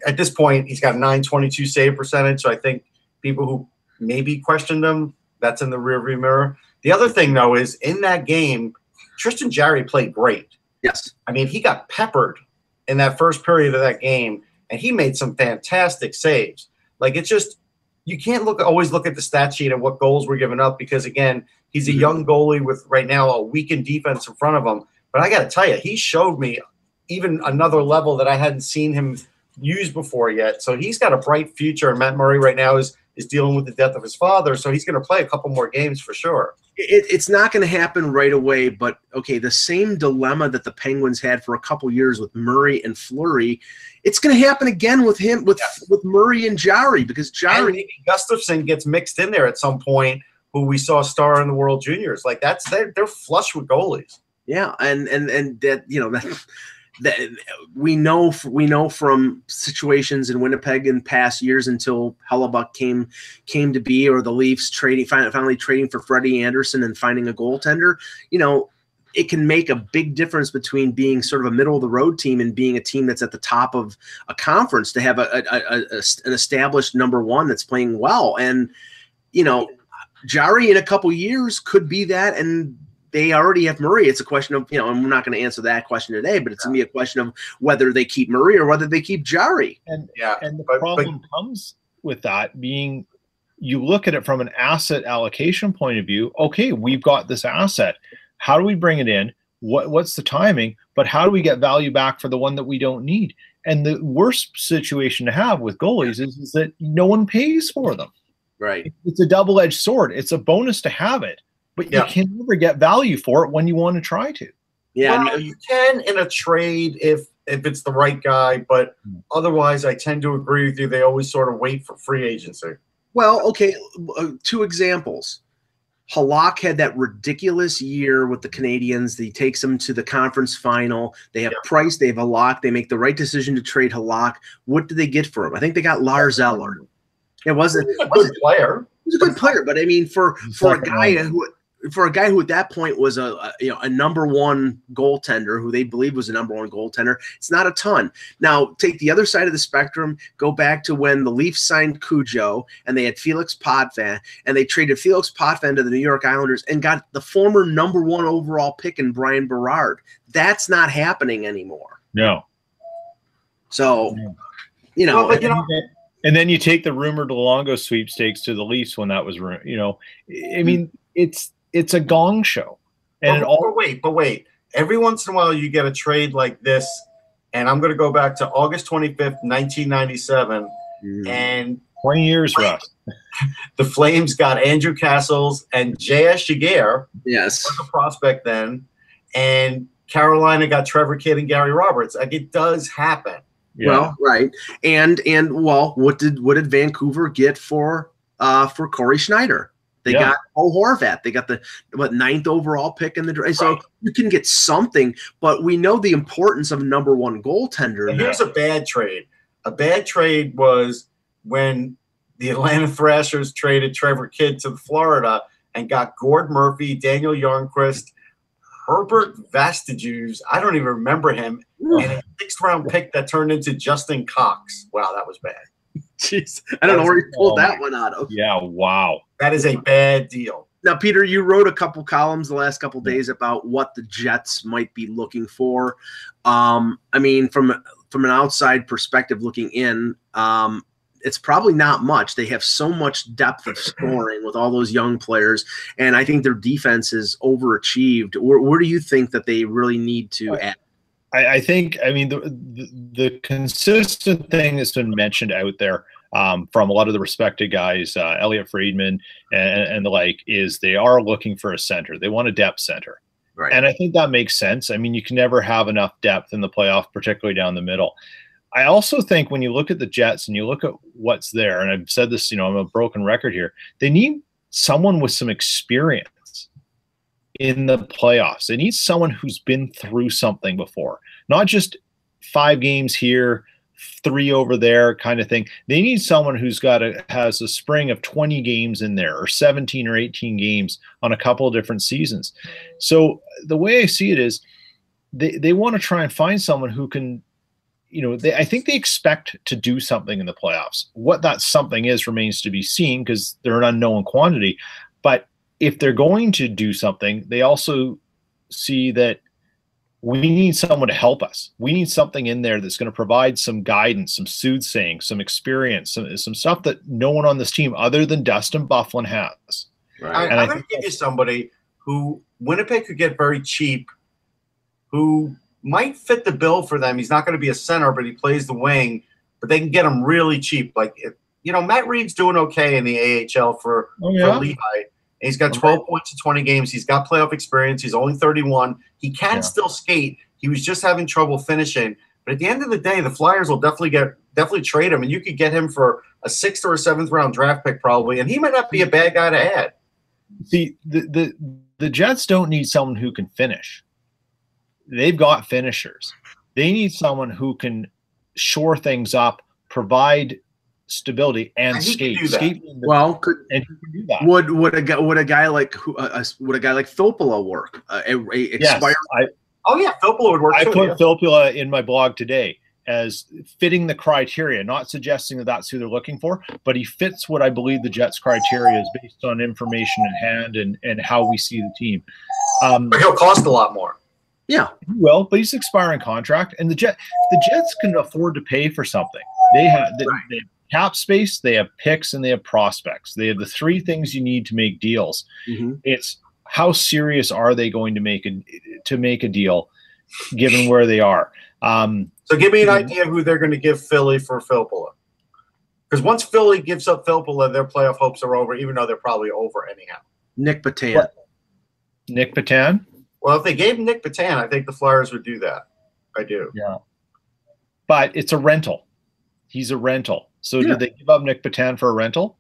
at this point, he's got a .922 save percentage. So I think people who maybe questioned him, that's in the rearview mirror. The other thing, though, is in that game, Tristan Jarry played great. Yes. I mean, he got peppered in that first period of that game, and he made some fantastic saves. Like, it's just you can't always look at the stat sheet and what goals were given up because, again, he's a young goalie with right now a weakened defense in front of him. But I got to tell you, he showed me even another level that I hadn't seen him use before yet. So he's got a bright future. And Matt Murray right now is dealing with the death of his father, so he's going to play a couple more games for sure. It's not going to happen right away, but okay, the same dilemma that the Penguins had for a couple years with Murray and Fleury, it's going to happen again with him, with Murray and Jarry, because Jarry, and maybe Gustafsson gets mixed in there at some point, who we saw star in the World Juniors. Like they're flush with goalies. Yeah, and that that we know from situations in Winnipeg in past years until Hellebuck came to be, or the Leafs finally trading for Freddie Anderson and finding a goaltender. It can make a big difference between being sort of a middle of the road team and being a team that's at the top of a conference to have an established number one that's playing well. And Jarry in a couple years could be that, and they already have Murray. It's a question of, and we're not going to answer that question today, but it's going to be a question of whether they keep Murray or whether they keep Jarry. And the problem comes with that being, you look at it from an asset allocation point of view. Okay, we've got this asset. How do we bring it in? What's the timing? But how do we get value back for the one that we don't need? And the worst situation to have with goalies is that no one pays for them. Right. It's a double-edged sword. It's a bonus to have it, but you can never get value for it when you want to try to. Yeah, well, you can in a trade if it's the right guy, but otherwise I tend to agree with you. They always sort of wait for free agency. Well, okay, two examples. Halak had that ridiculous year with the Canadiens. He takes them to the conference final. They have Price, they have Halak. They make the right decision to trade Halak. What did they get for him? I think they got Lars Eller. It wasn't a good player. He's a good player, but I mean, for a guy who at that point was a number one goaltender, who they believe was a number one goaltender, it's not a ton. Now, take the other side of the spectrum. Go back to when the Leafs signed Cujo and they had Felix Potvin, and they traded Felix Potvin to the New York Islanders and got the former number one overall pick in Brian Berard. That's not happening anymore. No. So, and then you take the rumored Luongo sweepstakes to the Leafs when that was, I mean, it's a gong show. And but wait. Every once in a while you get a trade like this, and I'm going to go back to August 25th, 1997, and 20 years, Russ. The Flames got Andrew Castles and J.S. Jaguar. Yes. Was a prospect then, and Carolina got Trevor Kidd and Gary Roberts. Like, it does happen. Yeah. Well, right, and what did Vancouver get for Corey Schneider? They got Horvat. They got the 9th overall pick in the draft. So you can get something, but we know the importance of number one goaltender. And here's a bad trade. A bad trade was when the Atlanta Thrashers traded Trevor Kidd to Florida and got Gord Murphy, Daniel Yarnquist, Herbert Vastaju's, I don't even remember him, and a 6th-round pick that turned into Justin Cox. Wow, that was bad. Jeez, I don't know where he pulled that one out of. Yeah, wow. That is a bad deal. Now, Peter, you wrote a couple columns the last couple days about what the Jets might be looking for. I mean, from an outside perspective looking in, it's probably not much. They have so much depth of scoring with all those young players, and I think their defense is overachieved. Where do you think that they really need to add? I think, the consistent thing that's been mentioned out there from a lot of the respected guys, Elliot Friedman and the like, is they are looking for a center. They want a depth center. Right. And I think that makes sense. I mean, you can never have enough depth in the playoff, particularly down the middle. I also think when you look at the Jets and you look at what's there, and I've said this, I'm a broken record here, they need someone with some experience in the playoffs. They need someone who's been through something before, not just 5 games here, 3 over there kind of thing. They need someone who's has a spring of 20 games in there, or 17 or 18 games on a couple of different seasons. So the way I see it is they want to try and find someone who can, I think they expect to do something in the playoffs. What that something is remains to be seen because they're an unknown quantity. But if they're going to do something, they also see that we need someone to help us. We need something in there that's going to provide some guidance, some soothsaying, some experience, some stuff that no one on this team other than Dustin Byfuglien has. Right. I'm going to give you somebody who Winnipeg could get very cheap, who might fit the bill for them. He's not going to be a center, but he plays the wing. But they can get him really cheap. Like, Matt Reed's doing okay in the AHL for Lehigh. He's got 12 points in 20 games. He's got playoff experience. He's only 31. He can still skate. He was just having trouble finishing. But at the end of the day, the Flyers will definitely trade him, and you could get him for a 6th or a 7th round draft pick probably, and he might not be a bad guy to add. See, the Jets don't need someone who can finish. They've got finishers. They need someone who can shore things up, provide stability and skate. Well, and he can do that. Would a guy like Filppula work? Yes, Filppula would work. I put Filppula in my blog today as fitting the criteria, not suggesting that that's who they're looking for, but he fits what I believe the Jets' criteria is based on information in hand and how we see the team. But he'll cost a lot more. Yeah, he will, but he's expiring contract, and the Jets can afford to pay for something. They have cap space, they have picks, and they have prospects. They have the 3 things you need to make deals. Mm-hmm. It's how serious are they going to make a deal, given where they are. So give me an idea who they're going to give Philly for Filppula. Because once Philly gives up Filppula, their playoff hopes are over, even though they're probably over anyhow. Nick Petan. Nick Petan? Well, if they gave Nick Petan, I think the Flyers would do that. I do. Yeah. But it's a rental. He's a rental. So did they give up Nick Petan for a rental?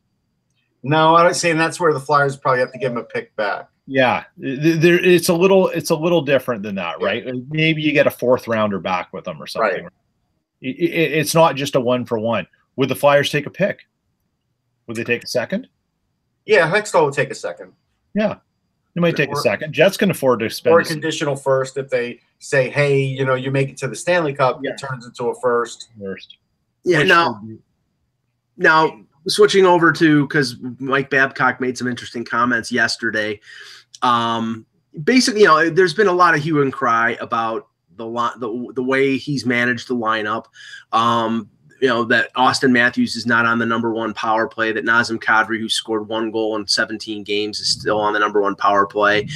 No, I was saying that's where the Flyers probably have to give him a pick back. Yeah, it's a little different than that, right? Maybe you get a 4th rounder back with them or something. Right. It's not just a 1-for-1. Would the Flyers take a pick? Would they take a second? Yeah, Hextall would take a second. Yeah, they might take a second. Jets can afford to spend. Or a conditional first if they say, hey, you make it to the Stanley Cup, it turns into a first. Yeah, now switching over to, because Mike Babcock made some interesting comments yesterday. Basically, there's been a lot of hue and cry about the way he's managed the lineup. That Austin Matthews is not on the number 1 power play, that Nazem Kadri, who scored 1 goal in 17 games, is still on the number 1 power play,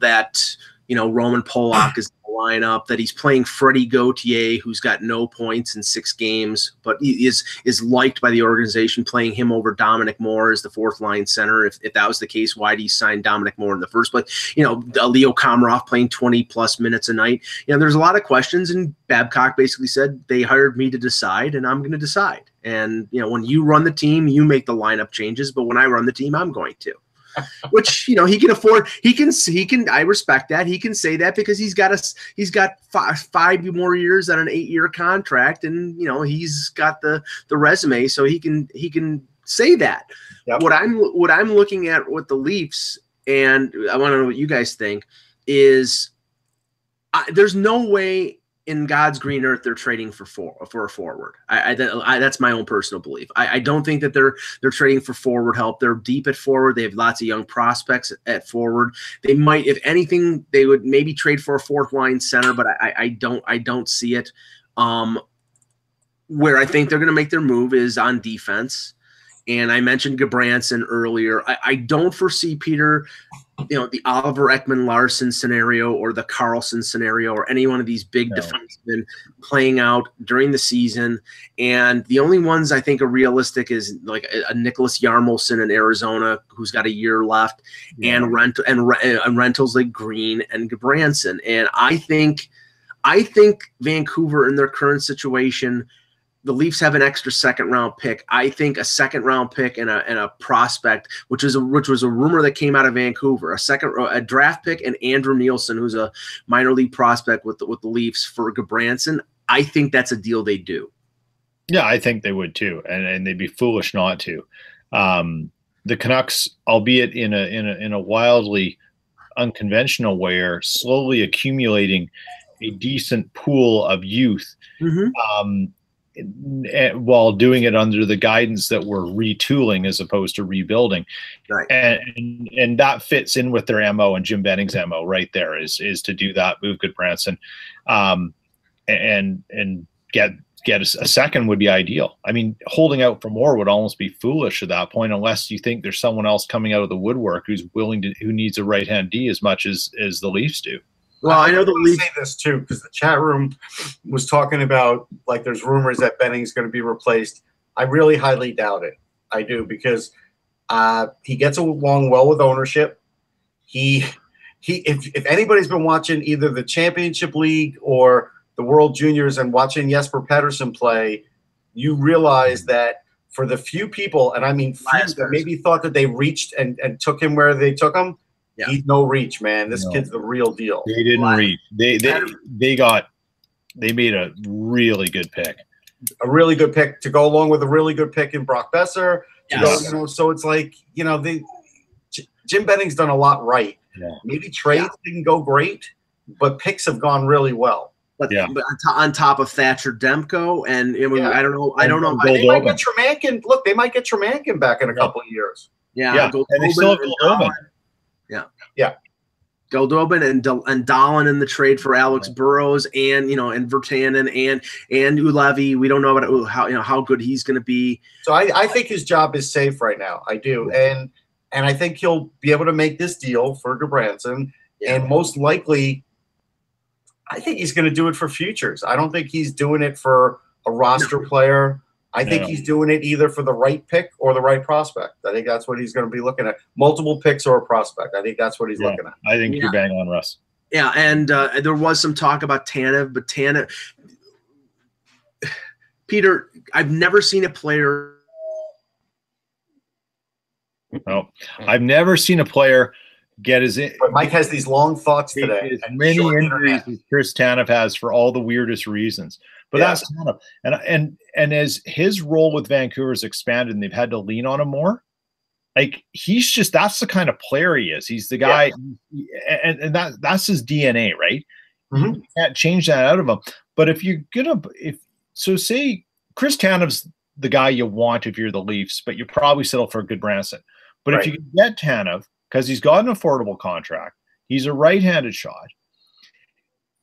that Roman Polak is in the lineup, that he's playing Freddie Gauthier, who's got no points in 6 games, but he is liked by the organization, playing him over Dominic Moore as the 4th line center. If that was the case, why did he sign Dominic Moore in the first place? Leo Komarov playing 20+ minutes a night. There's a lot of questions, and Babcock basically said, they hired me to decide, and I'm going to decide. And, when you run the team, you make the lineup changes, but when I run the team, I'm going to. Which he can afford. He can. I respect that. He can say that because he's got 5 more years on an 8-year contract, and he's got the resume, so he can say that. Yep. What I'm looking at with the Leafs, and I want to know what you guys think, is there's no way in God's green earth they're trading for a forward. That's my own personal belief. I don't think that they're trading for forward help. They're deep at forward. They have lots of young prospects at forward. They might, if anything, they would maybe trade for a 4th line center, but I don't see it. Where I think they're going to make their move is on defense. And I mentioned Gudbranson earlier. I don't foresee, Peter, the Oliver Ekman-Larsson scenario or the Carlson scenario or any one of these big defensemen playing out during the season. And the only ones I think are realistic is like a Nicholas Yarmolson in Arizona, who's got a year left, and rentals like Green and Gudbranson. And I think Vancouver in their current situation, the Leafs have an extra 2nd-round pick. I think a 2nd-round pick and a prospect, which was a rumor that came out of Vancouver, a draft pick, and Andrew Nielsen, who's a minor league prospect with the Leafs for Gudbranson. I think that's a deal they do. Yeah, I think they would too, and they'd be foolish not to. The Canucks, albeit in a wildly unconventional way, are slowly accumulating a decent pool of youth, while doing it under the guidance that we're retooling as opposed to rebuilding. Right. And that fits in with their MO and Jim Benning's MO right there is to do that, move Goodbranson, and get a second would be ideal. I mean, holding out for more would almost be foolish at that point, unless you think there's someone else coming out of the woodwork who needs a right-hand D as much as the Leafs do. Well, I know the Leafs say this too, because the chat room was talking about, like, there's rumors that Benning's going to be replaced. I really highly doubt it. I do, because he gets along well with ownership. If anybody's been watching either the Championship League or the World Juniors and watching Jesper Pettersson play, you realize that for the few people, and I mean few, that maybe thought that they reached and took him where they took him, he's no reach, man. This kid's the real deal. They didn't reach. They made a really good pick. A really good pick to go along with a really good pick in Brock Besser. So it's like, Jim Benning's done a lot right. Yeah. Maybe trades didn't go great, but picks have gone really well. But on top of Thatcher Demko, and I don't know. They might get Tremankin. Look, they might get Tremankin back in a couple of years. And they still have Goldobin. Yeah. Goldobin and Dahlin in the trade for Alex Burrows, and and Virtanen and Ulevi. We don't know about how good he's going to be. So I think his job is safe right now. I do, and I think he'll be able to make this deal for Goodbranson, and most likely, I think he's going to do it for futures. I don't think he's doing it for a roster player. I think he's doing it either for the right pick or the right prospect. I think that's what he's going to be looking at. Multiple picks or a prospect. I think that's what he's looking at. I think you're bang on, Russ. Yeah, and there was some talk about Tanev, but Tanev – Peter, I've never seen a player – No, I've never seen a player get his – But Mike has these long thoughts today. As many injuries as Chris Tanev has for all the weirdest reasons. But that's Tanev. And as his role with Vancouver has expanded and they've had to lean on him more, like that's the kind of player he is. He's the guy, and that's his DNA, right? Mm-hmm. You can't change that out of him. But if you're gonna, say Chris Tanev's the guy you want if you're the Leafs, but you probably settle for a Goodbranson. But if you can get Tanev, because he's got an affordable contract, he's a right-handed shot,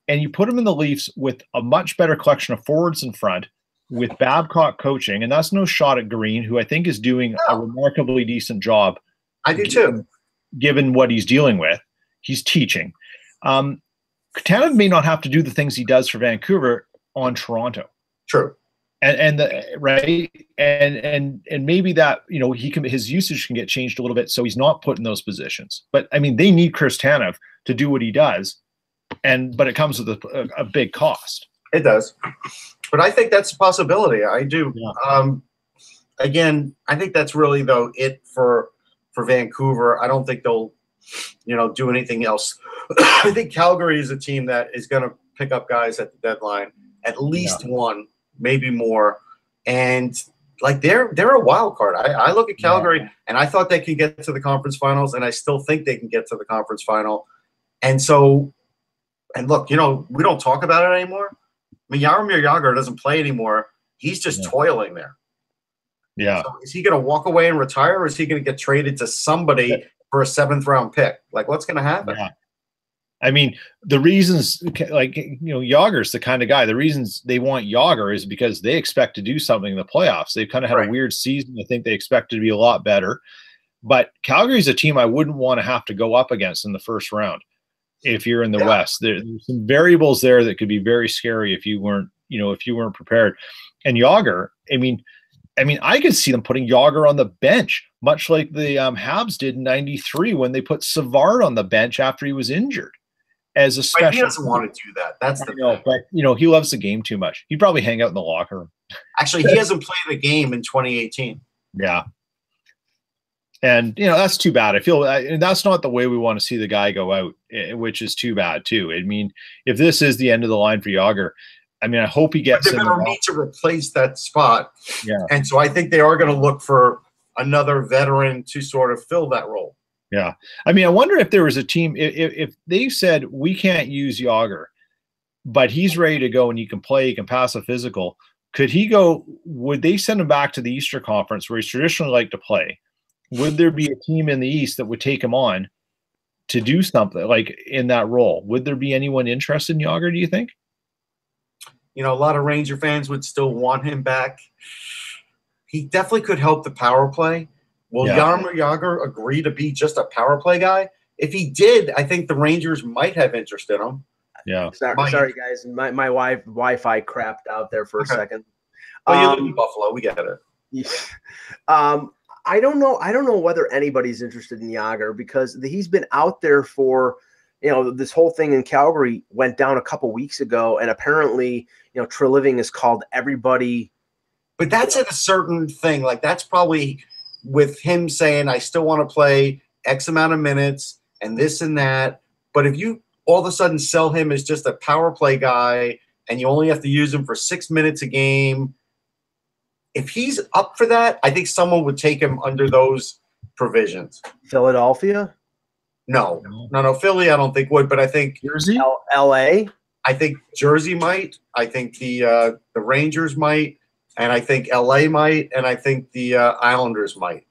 and you put him in the Leafs with a much better collection of forwards in front, with Babcock coaching, and that's no shot at Green, who I think is doing a remarkably decent job. I do too. Given what he's dealing with, he's teaching. Tanev may not have to do the things he does for Vancouver on Toronto. True. And maybe that his usage can get changed a little bit, so he's not put in those positions. But I mean, they need Chris Tanev to do what he does. But it comes with a big cost. It does. But I think that's a possibility. I do. Yeah. Again, I think that's really, though, it for Vancouver. I don't think they'll, do anything else. I think Calgary is a team that is going to pick up guys at the deadline, at least one, maybe more. And, like, they're a wild card. I look at Calgary, and I thought they could get to the conference finals, and I still think they can get to the conference final. And so – and look, we don't talk about it anymore. I mean, Jaromir Jagr doesn't play anymore. He's just toiling there. Yeah. So is he going to walk away and retire, or is he going to get traded to somebody for a 7th-round pick? Like, what's going to happen? Yeah. I mean, the reasons, Jagr's the kind of guy. The reasons they want Jagr is because they expect to do something in the playoffs. They've kind of had a weird season. I think they expect to be a lot better. But Calgary's a team I wouldn't want to have to go up against in the first round. If you're in the West, there's some variables there that could be very scary if you weren't prepared. And Jagr, I mean, I could see them putting Jagr on the bench, much like the Habs did in '93 when they put Savard on the bench after he was injured as a special. But he doesn't want to do that. That's the thing. But he loves the game too much. He'd probably hang out in the locker room. Actually, he hasn't played a game in 2018. Yeah. And, that's too bad. I feel that's not the way we want to see the guy go out, which is too bad, too. I mean, if this is the end of the line for Jagr, I mean, I hope he gets. They're going to need to replace that spot. Yeah, and so I think they are going to look for another veteran to sort of fill that role. Yeah, I mean, I wonder if there was a team if they said we can't use Yager, but he's ready to go and he can play, he can pass a physical. Could he go? Would they send him back to the Eastern Conference where he's traditionally liked to play? Would there be a team in the East that would take him on to do something like in that role? Would there be anyone interested in Yager, do you think? You know, a lot of Ranger fans would still want him back. He definitely could help the power play. Will Jaromir Jagr agree to be just a power play guy? If he did, I think the Rangers might have interest in him. Yeah. Sorry guys. My Wi-Fi crapped out there for a second. Well, you live in Buffalo. We get it. Yeah. I don't know whether anybody's interested in Jagr because he's been out there for, this whole thing in Calgary went down a couple weeks ago, and apparently, Treliving has called everybody. But that's a certain thing. Like that's probably with him saying, I still want to play X amount of minutes and this and that. But if you all of a sudden sell him as just a power play guy and you only have to use him for 6 minutes a game, if he's up for that, I think someone would take him under those provisions. Philadelphia? No. Philly, I don't think would, but I think Jersey, LA. I think Jersey might. I think the Rangers might, and I think LA might, and I think the Islanders might.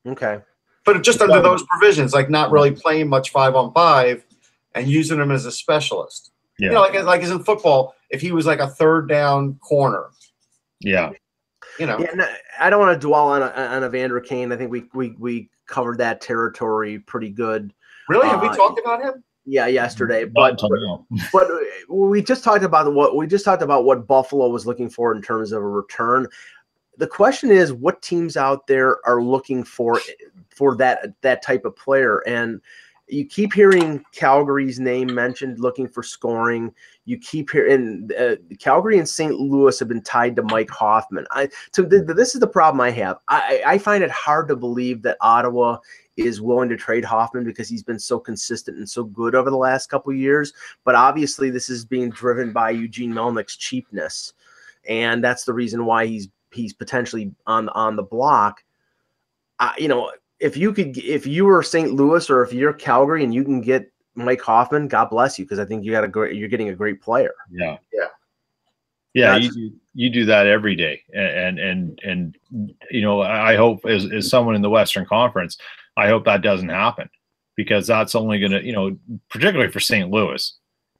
Okay, but just under those provisions, like not really playing much 5-on-5 and using him as a specialist. Yeah. Like as in football, if he was like a third down corner. Yeah. Yeah, I don't want to dwell on Evander Kane. I think we covered that territory pretty good. Really? Have we talked about him? Yeah, yesterday. But we just talked about what Buffalo was looking for in terms of a return. The question is, what teams out there are looking for that type of player? And you keep hearing Calgary's name mentioned, looking for scoring. You keep hearing Calgary and St. Louis have been tied to Mike Hoffman. This is the problem I have. I find it hard to believe that Ottawa is willing to trade Hoffman because he's been so consistent and so good over the last couple of years. But obviously, this is being driven by Eugene Melnick's cheapness, and that's the reason why he's potentially on the block. If you were St. Louis or if you're Calgary and you can get Mike Hoffman, God bless you, because I think you're getting a great player. Yeah. Yeah. You do that every day, and I hope as someone in the Western Conference, I hope that doesn't happen, because that's only going to, particularly for St. Louis,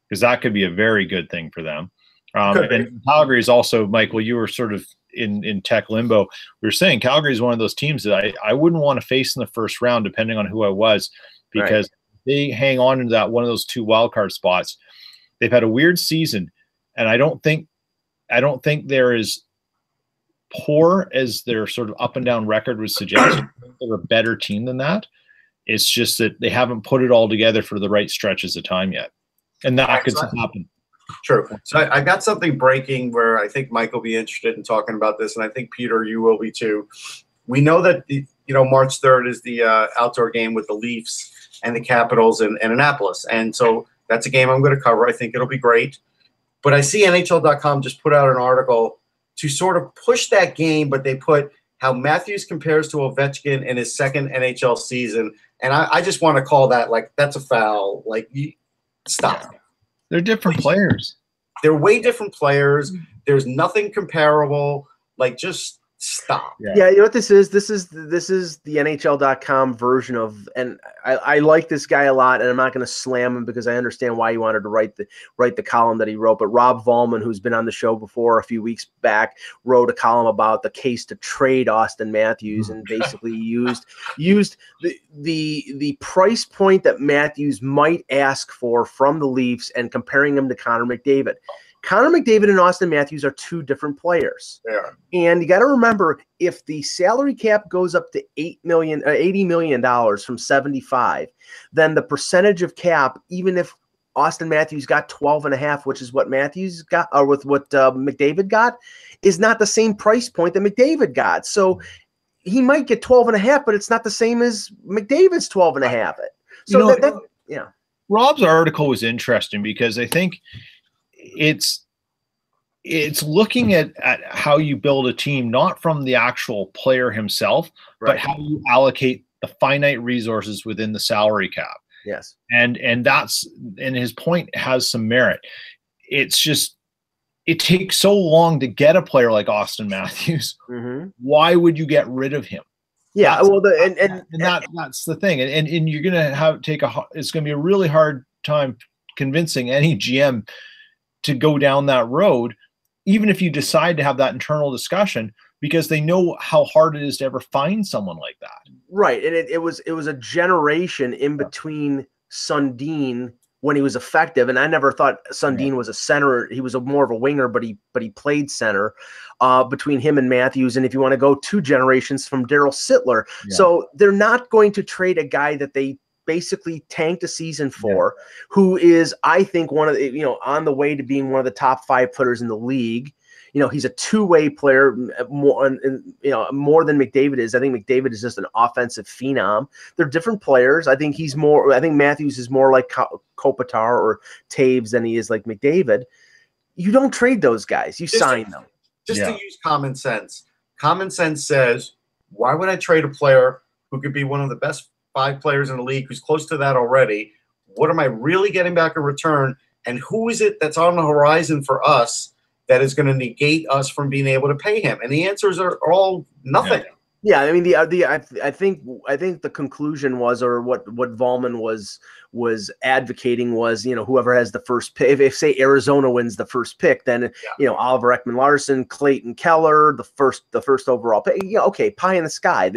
because that could be a very good thing for them. And Calgary is also, Michael, you were sort of in tech limbo. We were saying Calgary is one of those teams that I wouldn't want to face in the first round, depending on who I was, because they hang on to that one of those 2 wildcard spots. They've had a weird season, and I don't think they're as poor as their sort of up and down record would suggest. They're a better team than that. It's just that they haven't put it all together for the right stretches of time yet, and that could happen. True. So I got something breaking where I think Mike will be interested in talking about this, and I think, Peter, you will be too. We know that March 3rd is the outdoor game with the Leafs and the Capitals in Annapolis, and so that's a game I'm going to cover. I think it'll be great. But I see NHL.com just put out an article to sort of push that game, but they put how Matthews compares to Ovechkin in his second NHL season, and I just want to call that, like, that's a foul. Like, stop. They're different players. They're way different players. There's nothing comparable. Like, just stop. Yeah, you know what this is? This is the NHL.com version of, and I like this guy a lot, and I'm not going to slam him because I understand why he wanted to write the column that he wrote. But Rob Vollman, who's been on the show before a few weeks back, wrote a column about the case to trade Austin Matthews, and basically used the price point that Matthews might ask for from the Leafs and comparing him to Connor McDavid. Connor McDavid and Austin Matthews are 2 different players. Yeah. And you got to remember, if the salary cap goes up to $80 million from 75, then the percentage of cap, even if Austin Matthews got 12.5, which is what Matthews got, or with what McDavid got, is not the same price point that McDavid got. So he might get 12.5, but it's not the same as McDavid's 12.5. So Rob's article was interesting because I think it's looking at how you build a team, not from the actual player himself, but how you allocate the finite resources within the salary cap. Yes. And his point has some merit. It's just, it takes so long to get a player like Austin Matthews. Mm-hmm. Why would you get rid of him? Yeah. That's the thing. And you're going to it's going to be a really hard time convincing any GM to go down that road, even if you decide to have that internal discussion, because they know how hard it is to ever find someone like that. Right. And it was a generation in between Sundin when he was effective. And I never thought Sundin was a center. He was more of a winger, but he played center between him and Matthews. And if you want to go 2 generations, from Daryl Sittler. Yeah. So they're not going to trade a guy that they basically tanked a season for, who is, I think, one of the, on the way to being one of the top 5 putters in the league. He's a two-way player more than McDavid is. I think McDavid is just an offensive phenom. They're different players. I think Matthews is more like Kopitar or Taves than he is like McDavid. You don't trade those guys. You sign them. To use common sense. Common sense says, why would I trade a player who could be one of the best 5 players in the league, who's close to that already? What am I really getting back in return? And who is it that's on the horizon for us that is going to negate us from being able to pay him? And the answers are all nothing. Yeah, I mean, I think the conclusion was, or what Volman was advocating was, whoever has the first pick. If say Arizona wins the first pick, then Oliver Ekman-Larsson, Clayton Keller, the first overall pick. Yeah, okay, pie in the sky.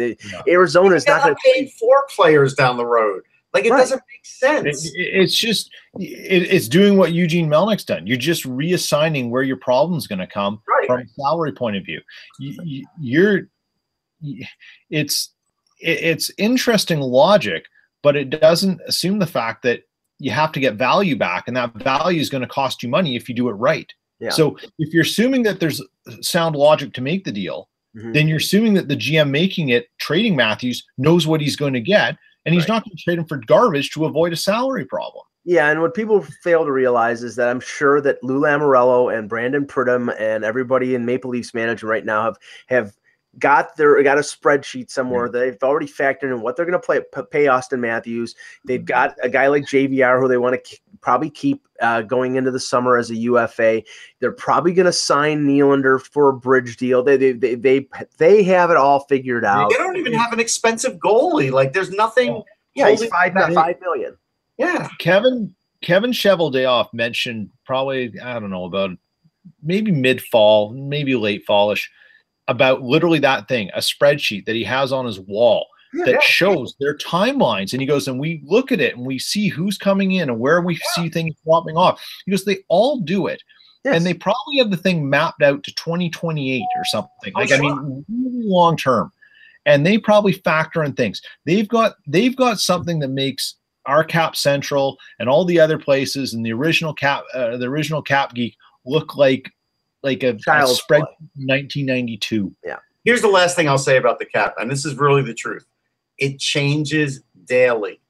Arizona is not going to pay 4 players down the road. Like, it doesn't make sense. It's just it's doing what Eugene Melnick's done. You're just reassigning where your problem's going to come from a salary point of view. It's interesting logic, but it doesn't assume the fact that you have to get value back, and that value is going to cost you money if you do it right. Yeah. So if you're assuming that there's sound logic to make the deal, then you're assuming that the GM making it, trading Matthews, knows what he's going to get, and he's not going to trade him for garbage to avoid a salary problem. Yeah, and what people fail to realize is that I'm sure that Lou Lamoriello and Brandon Pridham and everybody in Maple Leafs management right now have got a spreadsheet somewhere. They've already factored in what they're going to pay Austin Matthews. They've got a guy like JVR who they want to probably keep going into the summer as a UFA. They're probably going to sign Nylander for a bridge deal. They have it all figured out. They don't even have an expensive goalie. Like, there's nothing. Yeah, he's $5 million. Yeah. Kevin Cheveldayoff mentioned probably, I don't know, about maybe mid-fall, maybe late fallish, about literally that thing, a spreadsheet that he has on his wall that shows their timelines. And he goes, and we look at it and we see who's coming in and where we see things dropping off. He goes, they all do it. Yes. And they probably have the thing mapped out to 2028 or something. I mean, really long term. And they probably factor in things. They've got something that makes our Cap Central and all the other places and the original Cap Geek look like a spread from 1992. Yeah. Here's the last thing I'll say about the cap, and this is really the truth. It changes daily.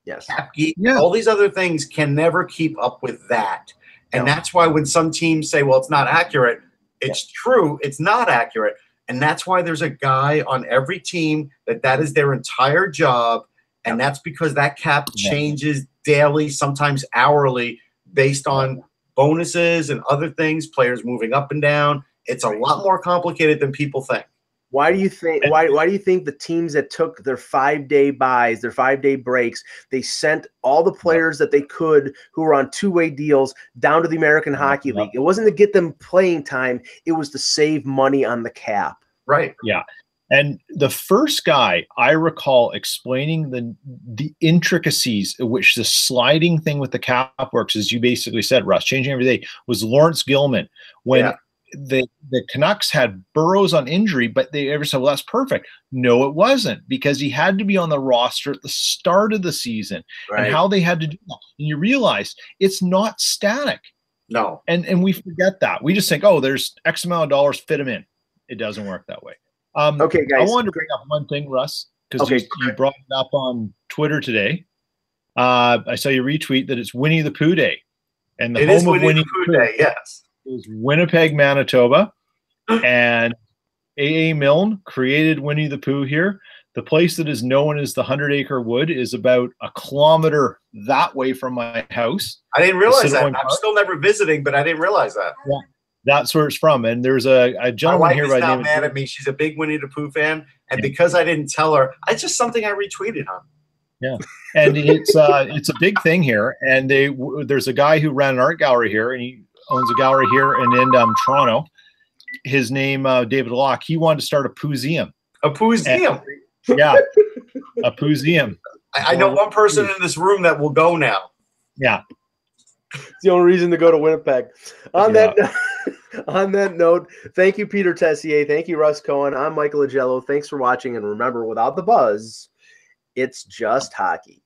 Yes. Cap Geek, all these other things can never keep up with that. And that's why when some teams say, well, it's not accurate, it's true, it's not accurate. And that's why there's a guy on every team that is their entire job. And that's because that cap changes daily, sometimes hourly, based on bonuses and other things, players moving up and down. It's a lot more complicated than people think. Why do you think the teams that took their 5-day buys, their 5-day breaks, they sent all the players that they could who were on 2-way deals down to the American Hockey League? It wasn't to get them playing time, it was to save money on the cap. Right. Yeah. And the first guy I recall explaining the intricacies of which the sliding thing with the cap works, as you basically said, Russ, changing every day, was Lawrence Gilman. When the Canucks had Burrows on injury, but they ever said, well, that's perfect. No, it wasn't, because he had to be on the roster at the start of the season, and how they had to do that. And you realize it's not static. No. And we forget that. We just think, oh, there's X amount of dollars, fit him in. It doesn't work that way. Okay, guys. I wanted to bring up one thing, Russ, because you brought it up on Twitter today. I saw you retweet that it's Winnie the Pooh Day. And the It home is of Winnie Winnie the Pooh Day, yes. is Winnipeg, Manitoba. And A.A. Milne created Winnie the Pooh here. The place that is known as the 100-Acre Wood is about a kilometer that way from my house. I didn't realize that. I'm still never visiting, but I didn't realize that. Yeah, that's where it's from. And there's a gentleman here by the name of... My wife is not mad at me. She's a big Winnie the Pooh fan. And because I didn't tell her, it's just something I retweeted on. Yeah. And it's a big thing here. And there's a guy who ran an art gallery here, and he owns a gallery here and in Toronto. His name, David Locke. He wanted to start a Poohseum. A Poohseum? Yeah, a Poohseum. I know one person in this room that will go now. Yeah. It's the only reason to go to Winnipeg. On that note, thank you, Peter Tessier. Thank you, Russ Cohen. I'm Michael Agello. Thanks for watching. And remember, without the buzz, it's just hockey.